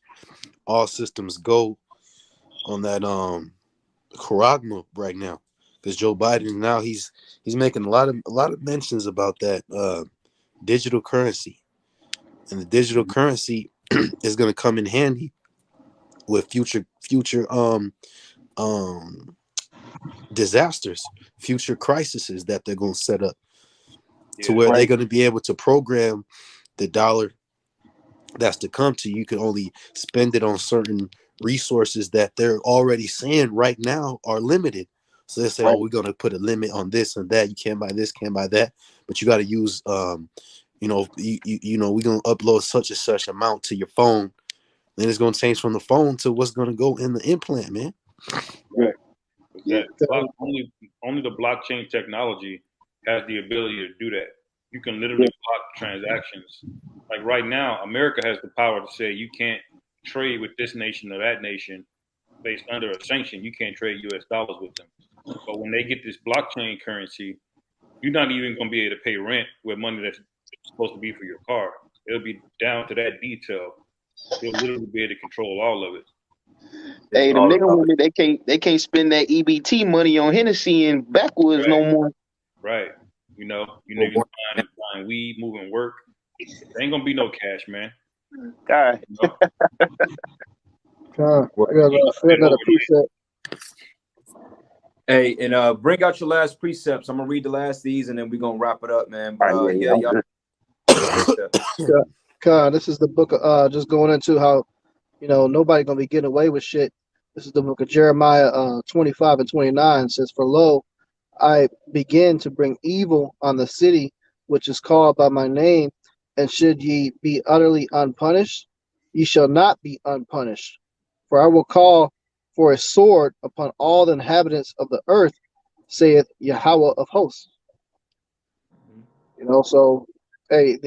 all systems go on that charagma right now, because Joe Biden now he's making a lot of mentions about that digital currency, and the digital currency is going to come in handy with future disasters, future crises that they're going to set up, to where they're going to be able to program the dollar that's to come to you. You can only spend it on certain resources that they're already saying right now are limited. So they say, oh, we're going to put a limit on this and that. You can't buy this, can't buy that, but you got to use, we're going to upload such and such amount to your phone. Then it's going to change from the phone to what's going to go in the implant, man. Right. Only the blockchain technology has the ability to do that. You can literally block transactions. Like right now, America has the power to say you can't trade with this nation or that nation based under a sanction. You can't trade U.S. dollars with them. But when they get this blockchain currency, you're not even going to be able to pay rent with money that's supposed to be for your car. It'll be down to that detail. You'll literally be able to control all of it. Hey, the nigga women, they can't spend that EBT money on Hennessy and backwoods no more. Right. You niggas buying weed, moving work. There ain't gonna be no cash, man. God. I got another precept. Hey, and bring out your last precepts. I'm gonna read the last of these, and then we're gonna wrap it up, man. But y'all. This is the book of just going into how nobody gonna be getting away with shit. This is the book of Jeremiah 25 and 29. It says, "For lo, I begin to bring evil on the city which is called by my name, and should ye be utterly unpunished, ye shall not be unpunished. For I will call for a sword upon all the inhabitants of the earth, saith Yahweh of hosts." So hey,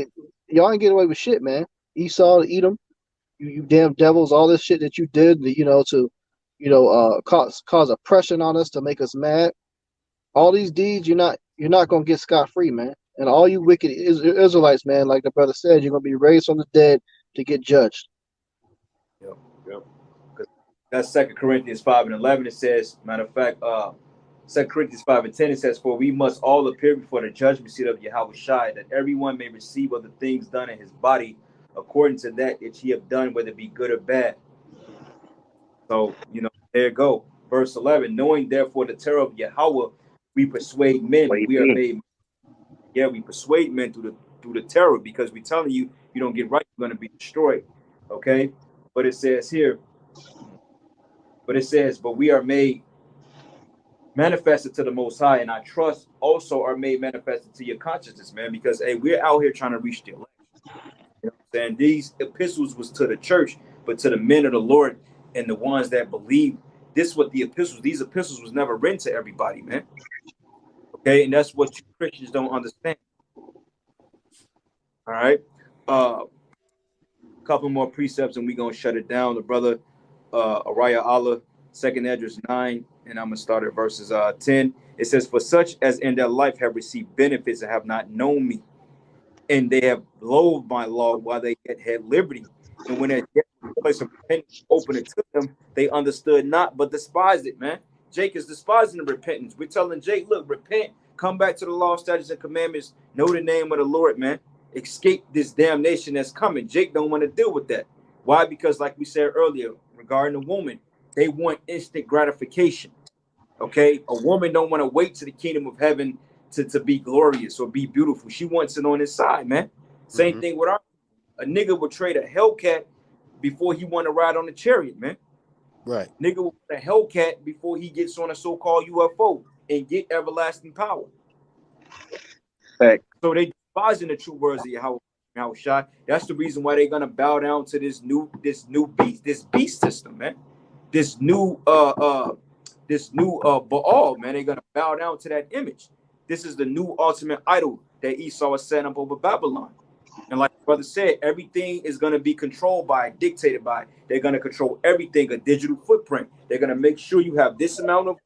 y'all ain't getting away with shit, man. Esau, Edom, you damn devils, all this shit that you did, to cause oppression on us, to make us mad. All these deeds, you're not gonna get scot-free, man. And all you wicked Israelites, man, like the brother said, you're gonna be raised from the dead to get judged. Yep. That's 2 Corinthians 5 and 11. It says, matter of fact, 2 Corinthians 5 and 10, it says, "For we must all appear before the judgment seat of Yahweh Shai, that everyone may receive of the things done in his body, according to that which he have done, whether it be good or bad." So, there you go. Verse 11, "Knowing therefore the terror of Yahweh, we persuade men." We are made. Yeah, we persuade men through the terror, because we're telling you, you don't get right, you're going to be destroyed. Okay? But it says here, "But we are made manifested to the Most High, and I trust also are made manifested to your consciousness, man, because, hey, we're out here trying to reach the elect. You know what I'm saying? These epistles was to the church, but to the men of the Lord and the ones that believe. These epistles was never written to everybody, man. Okay, and that's what you Christians don't understand. All right. Couple more precepts and we're gonna shut it down. The brother Araya Allah, 2nd Esdras 9, and I'm gonna start at verses 10. It says, "For such as in their life have received benefits and have not known me, and they have loathed my law while they yet had liberty. And when that place of repentance opened it to them, they understood not, but despised it," man. Jake is despising the repentance. We're telling Jake, look, repent, come back to the law, statutes, and commandments, know the name of the Lord, man. Escape this damnation that's coming. Jake don't want to deal with that. Why? Because like we said earlier, regarding the woman, they want instant gratification. Okay? A woman don't want to wait to the kingdom of heaven to be glorious or be beautiful. She wants it on his side, man. Same thing with a nigga would trade a Hellcat before he want to ride on the chariot, man. Right. Nigga would want a Hellcat before he gets on a so-called UFO and get everlasting power. Fact. So they despising the true words of Yahweh Shai. That's the reason why they're gonna bow down to this new beast system, man. This new Baal, man. They're gonna bow down to that image. This is the new ultimate idol that Esau is setting up over Babylon. And like the brother said, everything is going to be controlled by, dictated by. They're going to control everything, a digital footprint. They're going to make sure you have this amount of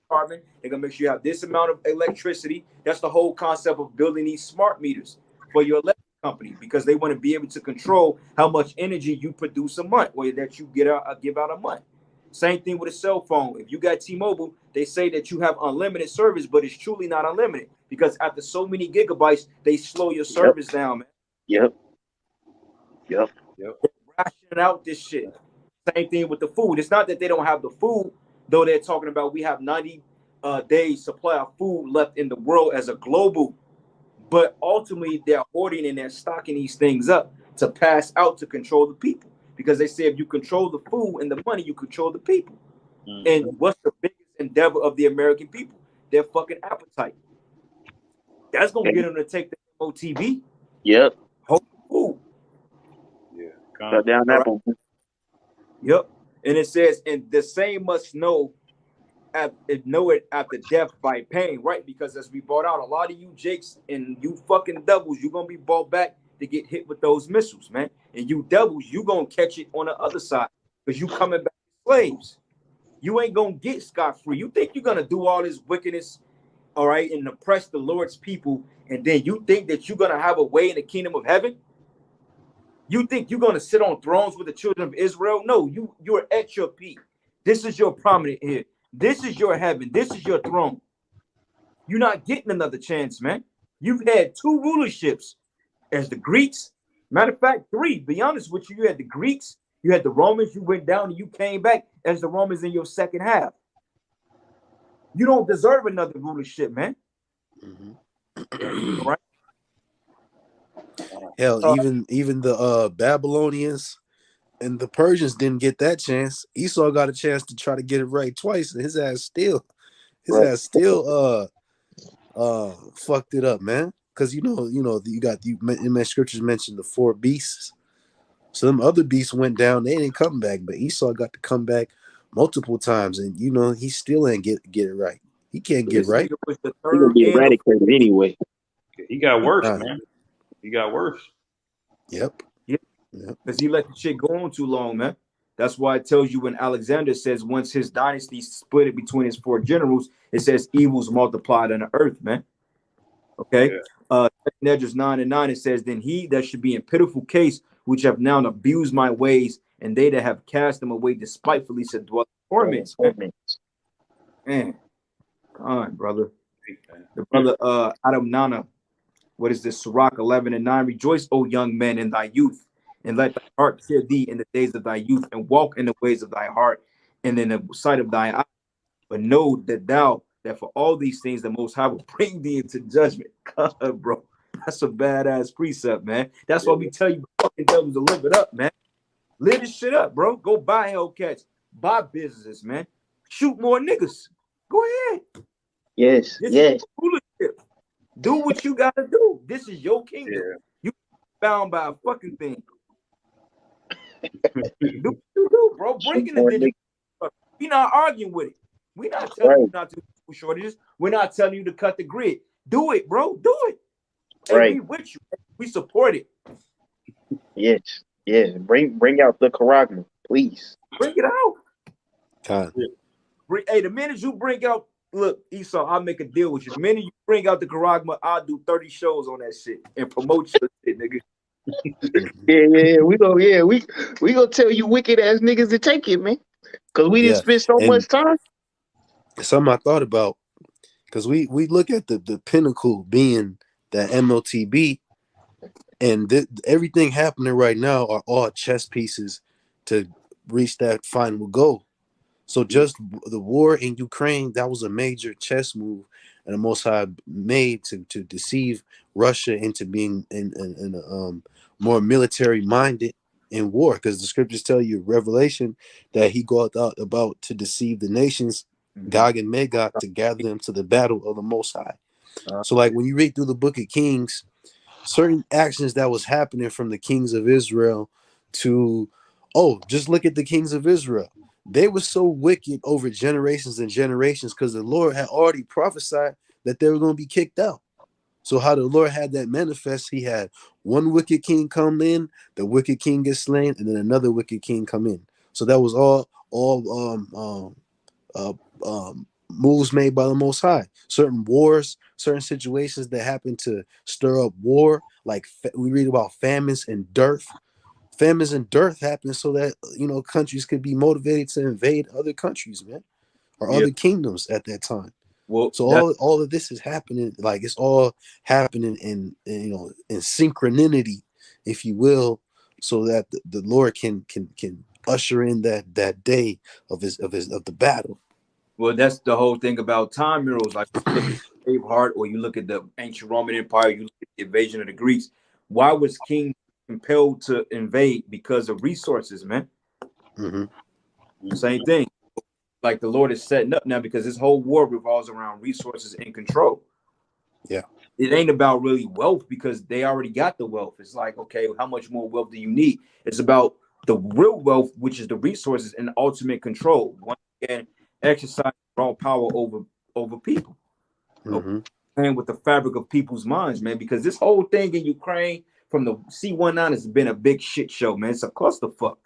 carbon. They're going to make sure you have this amount of electricity. That's the whole concept of building these smart meters for your electric company, because they want to be able to control how much energy you produce a month, or that you give out a month. Same thing with a cell phone. If you got T-Mobile, they say that you have unlimited service, but it's truly not unlimited, because after so many gigabytes, they slow your service down, man. Yep. They're rationing out this shit. Same thing with the food. It's not that they don't have the food, though. They're talking about we have 90 days supply of food left in the world as a global, but ultimately they're hoarding and they're stocking these things up to pass out to control the people. Because they say if you control the food and the money, you control the people. And what's the biggest endeavor of the American people? Their fucking appetite. That's gonna get them to take the OTB. Yep. Whole food. Yeah. Cut down that one. Yep. And it says, and the same must know know it after death by pain, right? Because as we brought out, a lot of you Jakes and you fucking doubles, you're gonna be brought back to get hit with those missiles, man. And you doubles, you gonna catch it on the other side because you coming back slaves. You ain't gonna get scot-free. You think you're gonna do all this wickedness, all right, and oppress the Lord's people, and then you think that you're gonna have a way in the kingdom of heaven? You think you're gonna sit on thrones with the children of Israel? No, you're at your peak. This is your prominent here. This is your heaven. This is your throne. You're not getting another chance, man. You've had 2 rulerships as the Greeks. Matter of fact, 3. Be honest with you, you had the Greeks, you had the Romans, you went down and you came back as the Romans in your second half. You don't deserve another rulership, man. Mm-hmm. All right. Hell, even the Babylonians and the Persians didn't get that chance. Esau got a chance to try to get it right twice, and his ass still fucked it up, man. Because you got scriptures mentioned the 4 beasts. So them other beasts went down, they didn't come back, but Esau got to come back multiple times, and he still ain't get it right. He can't get right. He's gonna be eradicated anyway. He got worse, man. He got worse. Yep. Because he let the shit go on too long, man. That's why it tells you when Alexander says once his dynasty split it between his 4 generals, it says evils multiplied on the earth, man. Okay. Yeah. Nedras 9:9, it says, then he that should be in pitiful case, which have now abused my ways, and they that have cast them away despitefully shall dwell in torments, man. Come on, brother. The brother Adam Nana, what is this? Sirach 11:9, rejoice, O young man, in thy youth, and let thy heart fear thee in the days of thy youth, and walk in the ways of thy heart, and in the sight of thy eye. But know that for all these things the Most High will bring thee into judgment. God, bro, that's a badass precept, man. That's why we tell you fucking devils to live it up, man. Live this shit up, bro. Go buy Hellcats, buy businesses, man. Shoot more niggas. Go ahead. Yes. Do what you gotta do. This is your kingdom. Yeah. You bound by a fucking thing. Do what you do, bro. Breaking the we're not arguing with it. We're not telling you not to do shortages. We're not telling you to cut the grid. Do it, bro. Do it. And we with you. We support it. Yes. Bring out the charagma, please. Bring it out. Time. Hey, the minute you bring out, look, Esau, I'll make a deal with you. The minute you bring out the charagma, I'll do 30 shows on that shit and promote your shit, nigga. We gonna tell you wicked ass niggas to take it, man. Cause we didn't spend so much time. Something I thought about, because we look at the pinnacle being that MOTB, and everything happening right now are all chess pieces to reach that final goal. So just the war in Ukraine, that was a major chess move, and the Most High made to deceive Russia into being in more military minded in war, because the scriptures tell you Revelation that he goes out about to deceive the nations, Gog and Magog, to gather them to the battle of the Most High. So like when you read through the book of Kings, certain actions that was happening from the kings of Israel to, just look at the kings of Israel. They were so wicked over generations and generations because the Lord had already prophesied that they were going to be kicked out. So how the Lord had that manifest, he had one wicked king come in, the wicked king gets slain, and then another wicked king come in. So that was all moves made by the Most High. Certain wars, certain situations that happen to stir up war, like we read about famines and dearth. Famines and dearth happen so that countries could be motivated to invade other countries, man, or other kingdoms at that time. Well, so all of this is happening, like it's all happening in synchronity, if you will, so that the Lord can usher in that day of the battle. Well, that's the whole thing about time mirrors. Like you look at Braveheart, or you look at the ancient Roman Empire, you look at the invasion of the Greeks. Why was King compelled to invade? Because of resources, man. Same thing. Like the Lord is setting up now, because this whole war revolves around resources and control. Yeah. It ain't about really wealth, because they already got the wealth. It's like, okay, how much more wealth do you need? It's about the real wealth, which is the resources and ultimate control. Once again, exercise raw power over people. Mm-hmm. And with the fabric of people's minds, man, because this whole thing in Ukraine from the C-19 has been a big shit show, man. It's a clusterfuck.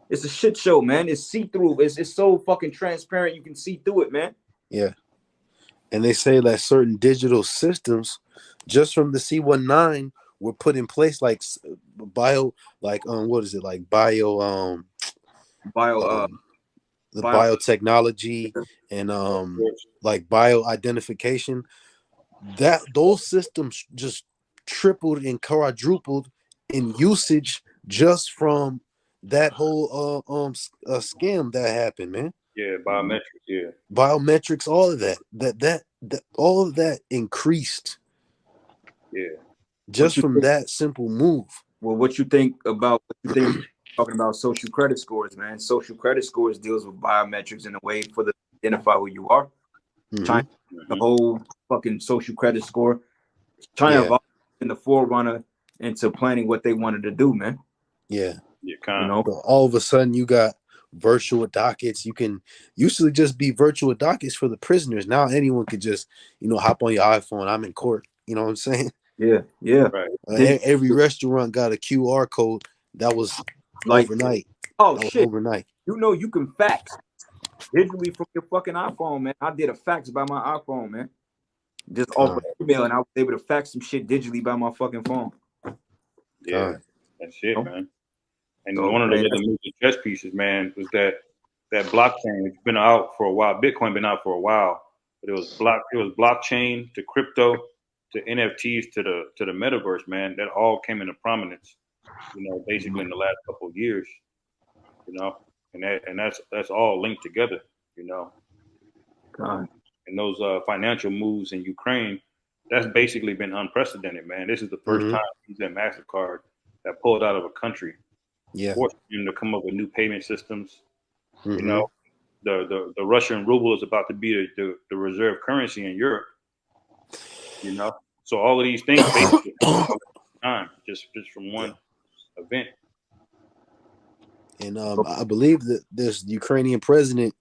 It's a shit show, man. It's see-through. It's so fucking transparent. You can see through it, man. Yeah. And they say that certain digital systems just from the C-19 were put in place, like what is it, like the biotechnology and like bio identification, that those systems just tripled and quadrupled in usage just from that whole scam that happened, man. Yeah, biometrics, yeah. Biometrics, all of that all of that increased. Yeah. Just from that simple move. Well, what you think talking about social credit scores, man? Social credit scores deals with biometrics in a way for the identify who you are. Mm-hmm. China, the whole fucking social credit score. China have been the forerunner into planning what they wanted to do, man. Yeah. You know, but all of a sudden you got virtual dockets. You can usually just be virtual dockets for the prisoners. Now anyone could just, hop on your iPhone. I'm in court. You know what I'm saying? Yeah, yeah. Right. Every restaurant got a QR code that was overnight. Oh, that was shit. overnight. You can fax digitally from your fucking iPhone, man. I did a fax by my iPhone, man. Just off email, and I was able to fax some shit digitally by my fucking phone. Yeah, that's it, man. And one of the other major chess pieces, man, was that blockchain. It's been out for a while. Bitcoin been out for a while, but it was blockchain to crypto to NFTs to the metaverse, man. That all came into prominence, basically in the last couple of years, and that's all linked together, God. And those financial moves in Ukraine, that's basically been unprecedented, man. This is the first time Visa and MasterCard that pulled out of a country, forced them to come up with new payment systems. The Russian ruble is about to be the reserve currency in Europe. So all of these things basically time just from one event. And I believe that this Ukrainian president,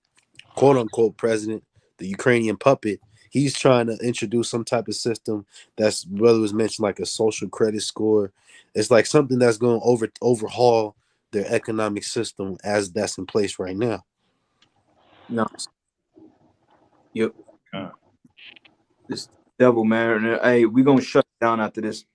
quote unquote president, the Ukrainian puppet, he's trying to introduce some type of system that's, whether it was mentioned like a social credit score. It's like something that's going to overhaul their economic system as that's in place right now. No. Yep. This devil, man. Hey, we're gonna shut down after these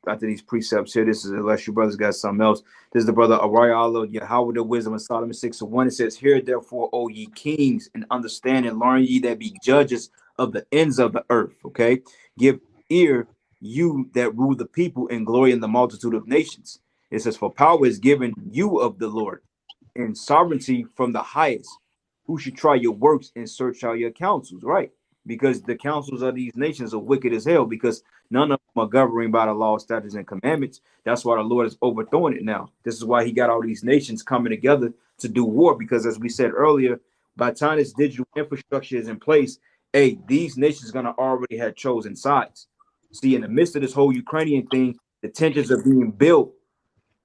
precepts here. This is, unless you brothers got something else. This is the brother Arayala, Yahweh, the wisdom of Solomon 6:1. It says, "Hear therefore, O ye kings, and understand and learn ye that be judges of the ends of the earth." Okay, give ear, you that rule the people, and glory in the multitude of nations. It says, "For power is given you of the Lord, and sovereignty from the highest. Who should try your works and search out your counsels?" Right. Because the councils of these nations are wicked as hell, because none of them are governed by the law, statutes, and commandments. That's why the Lord is overthrowing it now. This is why he got all these nations coming together to do war, because as we said earlier, by the time this digital infrastructure is in place, these nations are going to already have chosen sides. See, in the midst of this whole Ukrainian thing, the tensions are being built.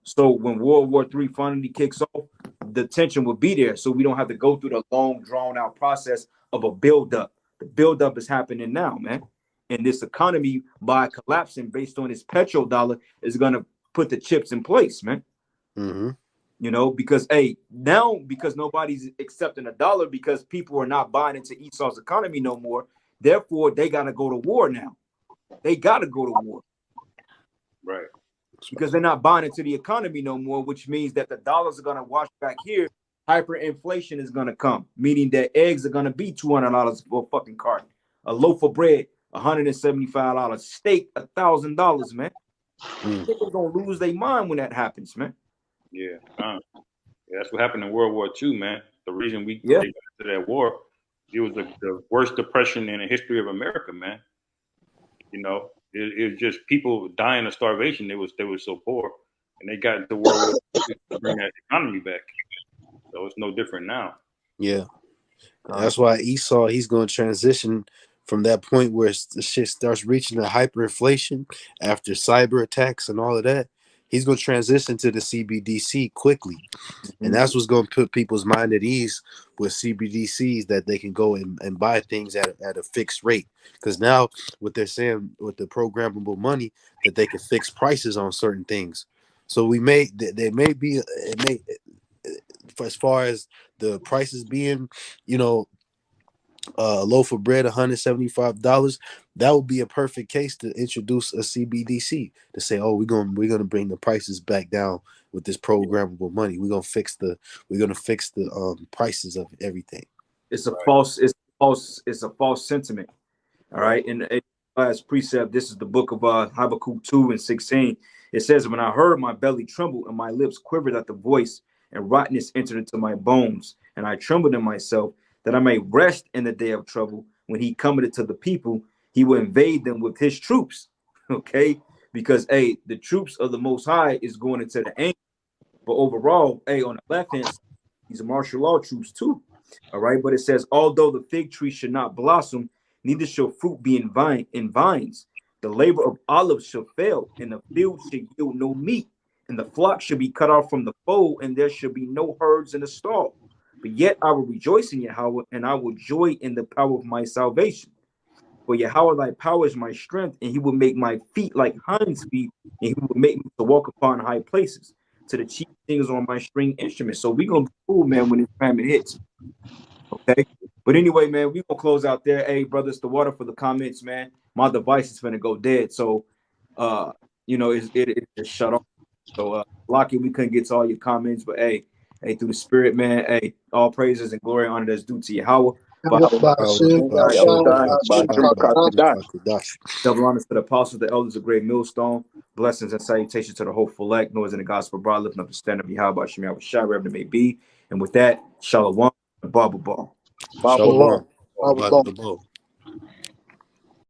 So when World War III finally kicks off, the tension will be there. So we don't have to go through the long, drawn-out process of a buildup. The buildup is happening now, man. And this economy, by collapsing based on its petrodollar, is going to put the chips in place, man. Because now, because nobody's accepting a dollar, because people are not buying into Esau's economy no more. Therefore, they got to go to war now. They got to go to war. Right. Because they're not buying into the economy no more, which means that the dollars are going to wash back here. Hyperinflation is going to come, meaning that eggs are going to be $200 for a fucking carton. A loaf of bread, $175. Steak, $1,000, man. People going to lose their mind when that happens, man. Yeah. That's what happened in World War II, man. The reason we got into that war, it was the worst depression in the history of America, man. It was just people dying of starvation. They were so poor, and they got into World War II to bring that economy back. So it's no different now. Yeah. That's why Esau, he's going to transition from that point where the shit starts reaching the hyperinflation after cyber attacks and all of that. he's going to transition to the CBDC quickly. And that's what's going to put people's mind at ease with CBDCs, that they can go and buy things at a fixed rate. Because now what they're saying with the programmable money, that they can fix prices on certain things. So there may be, as far as the prices being, a loaf of bread, $175, that would be a perfect case to introduce a CBDC to say, oh, we're gonna bring the prices back down with this programmable money. We're gonna fix the prices of everything. It's a false sentiment. All right. And as precept, this is the book of Habakkuk 2:16. It says, when I heard, my belly trembled and my lips quivered at the voice, and rottenness entered into my bones, and I trembled in myself, that I may rest in the day of trouble. When he cometh to the people, he will invade them with his troops. Okay, because the troops of the Most High is going into the anger. But overall, on the left hand side, these are martial law troops too. All right, but it says, although the fig tree should not blossom, neither shall fruit be in vines. The labor of olives shall fail, and the field shall yield no meat, and the flock shall be cut off from the fold, and there shall be no herds in the stall. But yet I will rejoice in Yahweh, and I will joy in the power of my salvation. For Yahweh thy power is my strength, and he will make my feet like hinds feet, and he will make me to walk upon high places, to the chief things on my string instruments. So we're gonna be cool, man, when this famine hits. Okay. But anyway, man, we're gonna close out there. Hey, brothers, the water for the comments, man. My device is gonna go dead. So it just shut off. So Lockie, we couldn't get to all your comments, but hey, through the spirit, man, all praises and glory and honor that's due to Yahweh. Double honors to the apostles, the elders of Great Millstone. Blessings and salutations to the hopeful elect, noise in the gospel broad, lifting up the stand of Yahweh, Shemiyah, Shai, wherever it may be. And with that, Shalom, Baba Ball. Shalom.